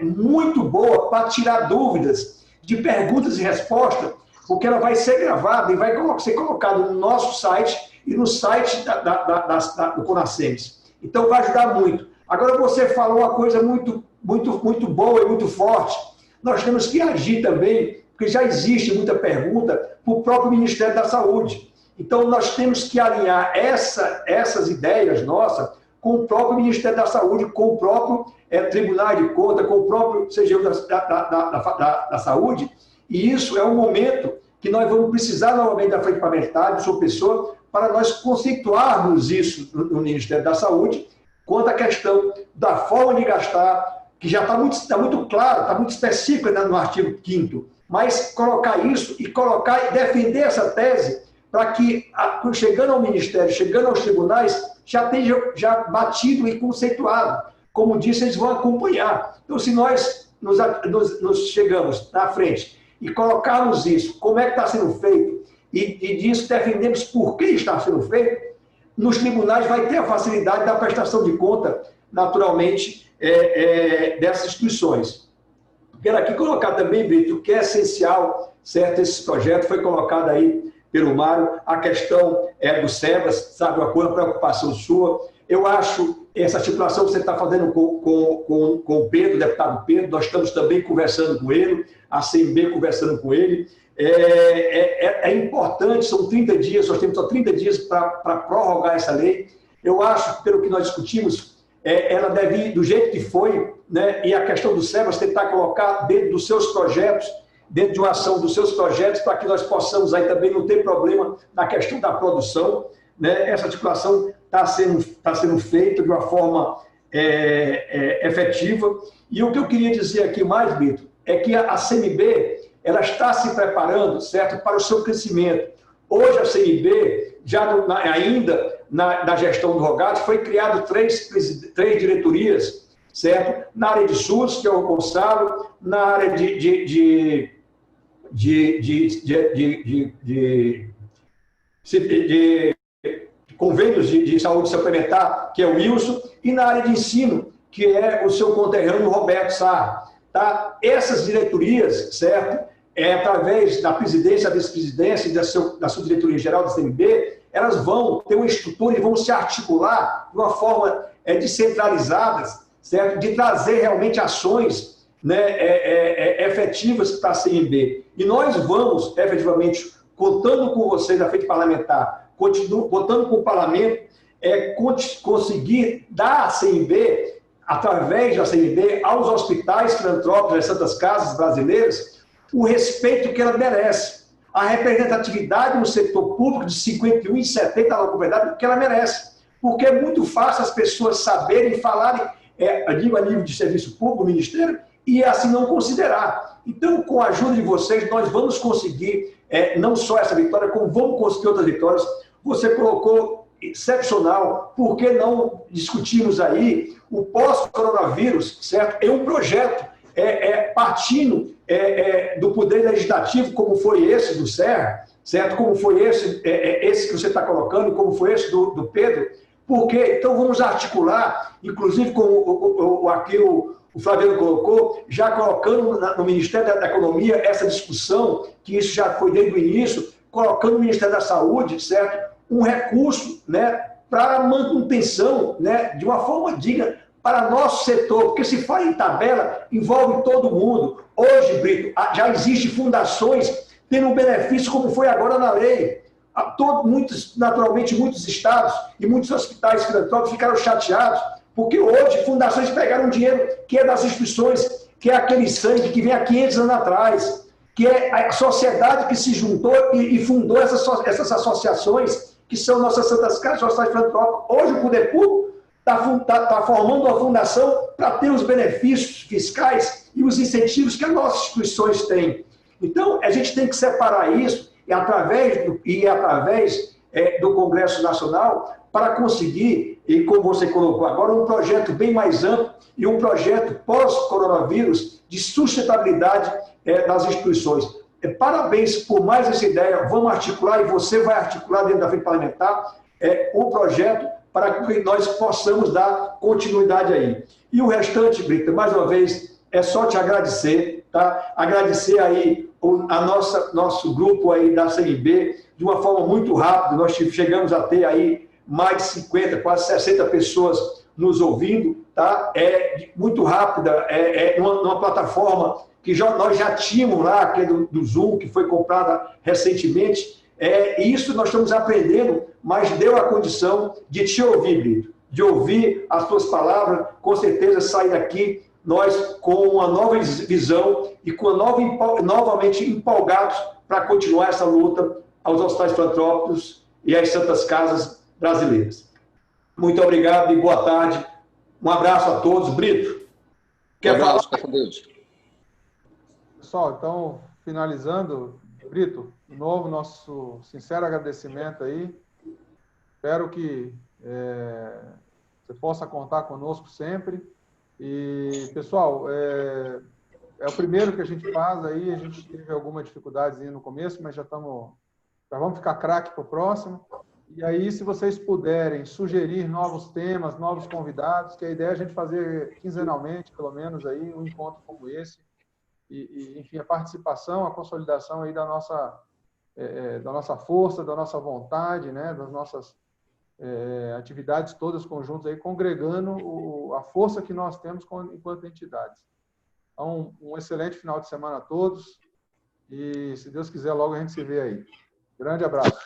muito boa para tirar dúvidas de perguntas e respostas, porque ela vai ser gravada e vai ser colocada no nosso site e no site do CONASEMES. Então, vai ajudar muito. Agora, você falou uma coisa muito boa e muito forte. Nós temos que agir também, porque já existe muita pergunta para o próprio Ministério da Saúde. Então, nós temos que alinhar essas ideias nossas com o próprio Ministério da Saúde, com o próprio Tribunal de Contas, com o próprio CGU da Saúde, e isso é um momento que nós vamos precisar novamente da frente parlamentar, de sua pessoa, para nós conceituarmos isso no Ministério da Saúde, quanto à questão da forma de gastar, que já está muito claro, está muito específico no artigo 5º, mas colocar isso e defender essa tese para que, chegando ao Ministério, chegando aos tribunais, já esteja batido e conceituado. Como disse, eles vão acompanhar. Então, se nós nos chegamos na frente e colocarmos isso, como é que está sendo feito, e disso defendemos por que está sendo feito, nos tribunais vai ter a facilidade da prestação de conta, naturalmente, dessas instituições. Quero aqui colocar também, Brito, que é essencial, certo? Esse projeto foi colocado aí pelo Mário, a questão do SEBRAS, sabe, uma preocupação sua. Eu acho essa articulação que você está fazendo com o Pedro, o deputado Pedro, nós estamos também conversando com ele, a CMB conversando com ele. É importante, são 30 dias, nós temos só 30 dias para prorrogar essa lei. Eu acho, pelo que nós discutimos, ela deve ir do jeito que foi, né? E a questão do SEBRAS tentar colocar dentro dos seus projetos, dentro de uma ação dos seus projetos, para que nós possamos aí também não ter problema na questão da produção, né? Essa articulação está sendo feita de uma forma efetiva. E o que eu queria dizer aqui mais, Brito, é que a CMB ela está se preparando, certo, para o seu crescimento. Hoje a CMB, ainda na gestão do Rogatis, foi criado três diretorias, certo? Na área de SUS, que é o Gonçalo, na área de convênios de saúde suplementar, que é o Wilson, e na área de ensino, que é o seu conterrâneo Roberto Sá. Tá? Essas diretorias, certo? Através da presidência, da vice-presidência e da subdiretoria geral da CMB, elas vão ter uma estrutura e vão se articular de uma forma descentralizada, certo? De trazer realmente ações, né, efetivas para a CMB. E nós vamos, efetivamente, contando com vocês, da frente parlamentar, contando com o parlamento, conseguir dar à CMB, através da CMB, aos hospitais filantrópicos, às Santas Casas brasileiras, o respeito que ela merece. A representatividade no setor público de 51 e 70 da governabilidade que ela merece. Porque é muito fácil as pessoas saberem, falarem, a nível de serviço público, ministério, e assim não considerar. Então, com a ajuda de vocês, nós vamos conseguir, não só essa vitória, como vamos conseguir outras vitórias. Você colocou excepcional, por que não discutirmos aí o pós-coronavírus, certo? É um projeto partindo do poder legislativo, como foi esse do Serra, certo? Como foi esse que você está colocando, como foi esse do Pedro, porque então vamos articular, inclusive como aqui o Flaviano colocou, já colocando no Ministério da Economia essa discussão, que isso já foi desde o início, colocando no Ministério da Saúde, certo? Um recurso, né, para manutenção, né, de uma forma digna para nosso setor, porque se fala em tabela, envolve todo mundo. Hoje, Brito, já existem fundações tendo um benefício como foi agora na lei. Naturalmente, muitos estados e muitos hospitais filantrópicos ficaram chateados, porque hoje fundações pegaram dinheiro que é das instituições, que é aquele sangue que vem há 500 anos atrás, que é a sociedade que se juntou e fundou essas associações, que são nossas Santas Casas, hospitais filantrópicos. Hoje o poder público está formando uma fundação para ter os benefícios fiscais e os incentivos que as nossas instituições têm. Então, a gente tem que separar isso e através do Congresso Nacional para conseguir, e como você colocou agora, um projeto bem mais amplo e um projeto pós-coronavírus de sustentabilidade das instituições. Parabéns por mais essa ideia. Vamos articular, e você vai articular dentro da frente parlamentar o projeto para que nós possamos dar continuidade aí. E o restante, Brita, mais uma vez, é só te agradecer, tá? Agradecer aí nosso grupo aí da CMB de uma forma muito rápida. Nós chegamos a ter aí mais de 50, quase 60 pessoas nos ouvindo, tá? Muito rápida, numa plataforma que nós já tínhamos lá, que é do Zoom, que foi comprada recentemente. Isso nós estamos aprendendo, mas deu a condição de te ouvir, Brito, de ouvir as tuas palavras, com certeza sair daqui nós com uma nova visão e novamente empolgados para continuar essa luta aos hospitais filantrópicos e às Santas Casas brasileiras. Muito obrigado e boa tarde. Um abraço a todos. Brito, quer falar? Pessoal, então, finalizando, Brito, de novo, nosso sincero agradecimento aí. Espero que você possa contar conosco sempre. E, pessoal, é o primeiro que a gente faz aí, a gente teve alguma dificuldade no começo, mas já vamos ficar craque para o próximo. E aí, se vocês puderem sugerir novos temas, novos convidados, que a ideia é a gente fazer quinzenalmente, pelo menos, aí, um encontro como esse. Enfim, a participação, a consolidação aí da nossa força, da nossa vontade, né, das nossas atividades todas conjuntas, aí, congregando a força que nós temos enquanto entidades. Então, um excelente final de semana a todos e, se Deus quiser, logo a gente se vê aí. Grande abraço.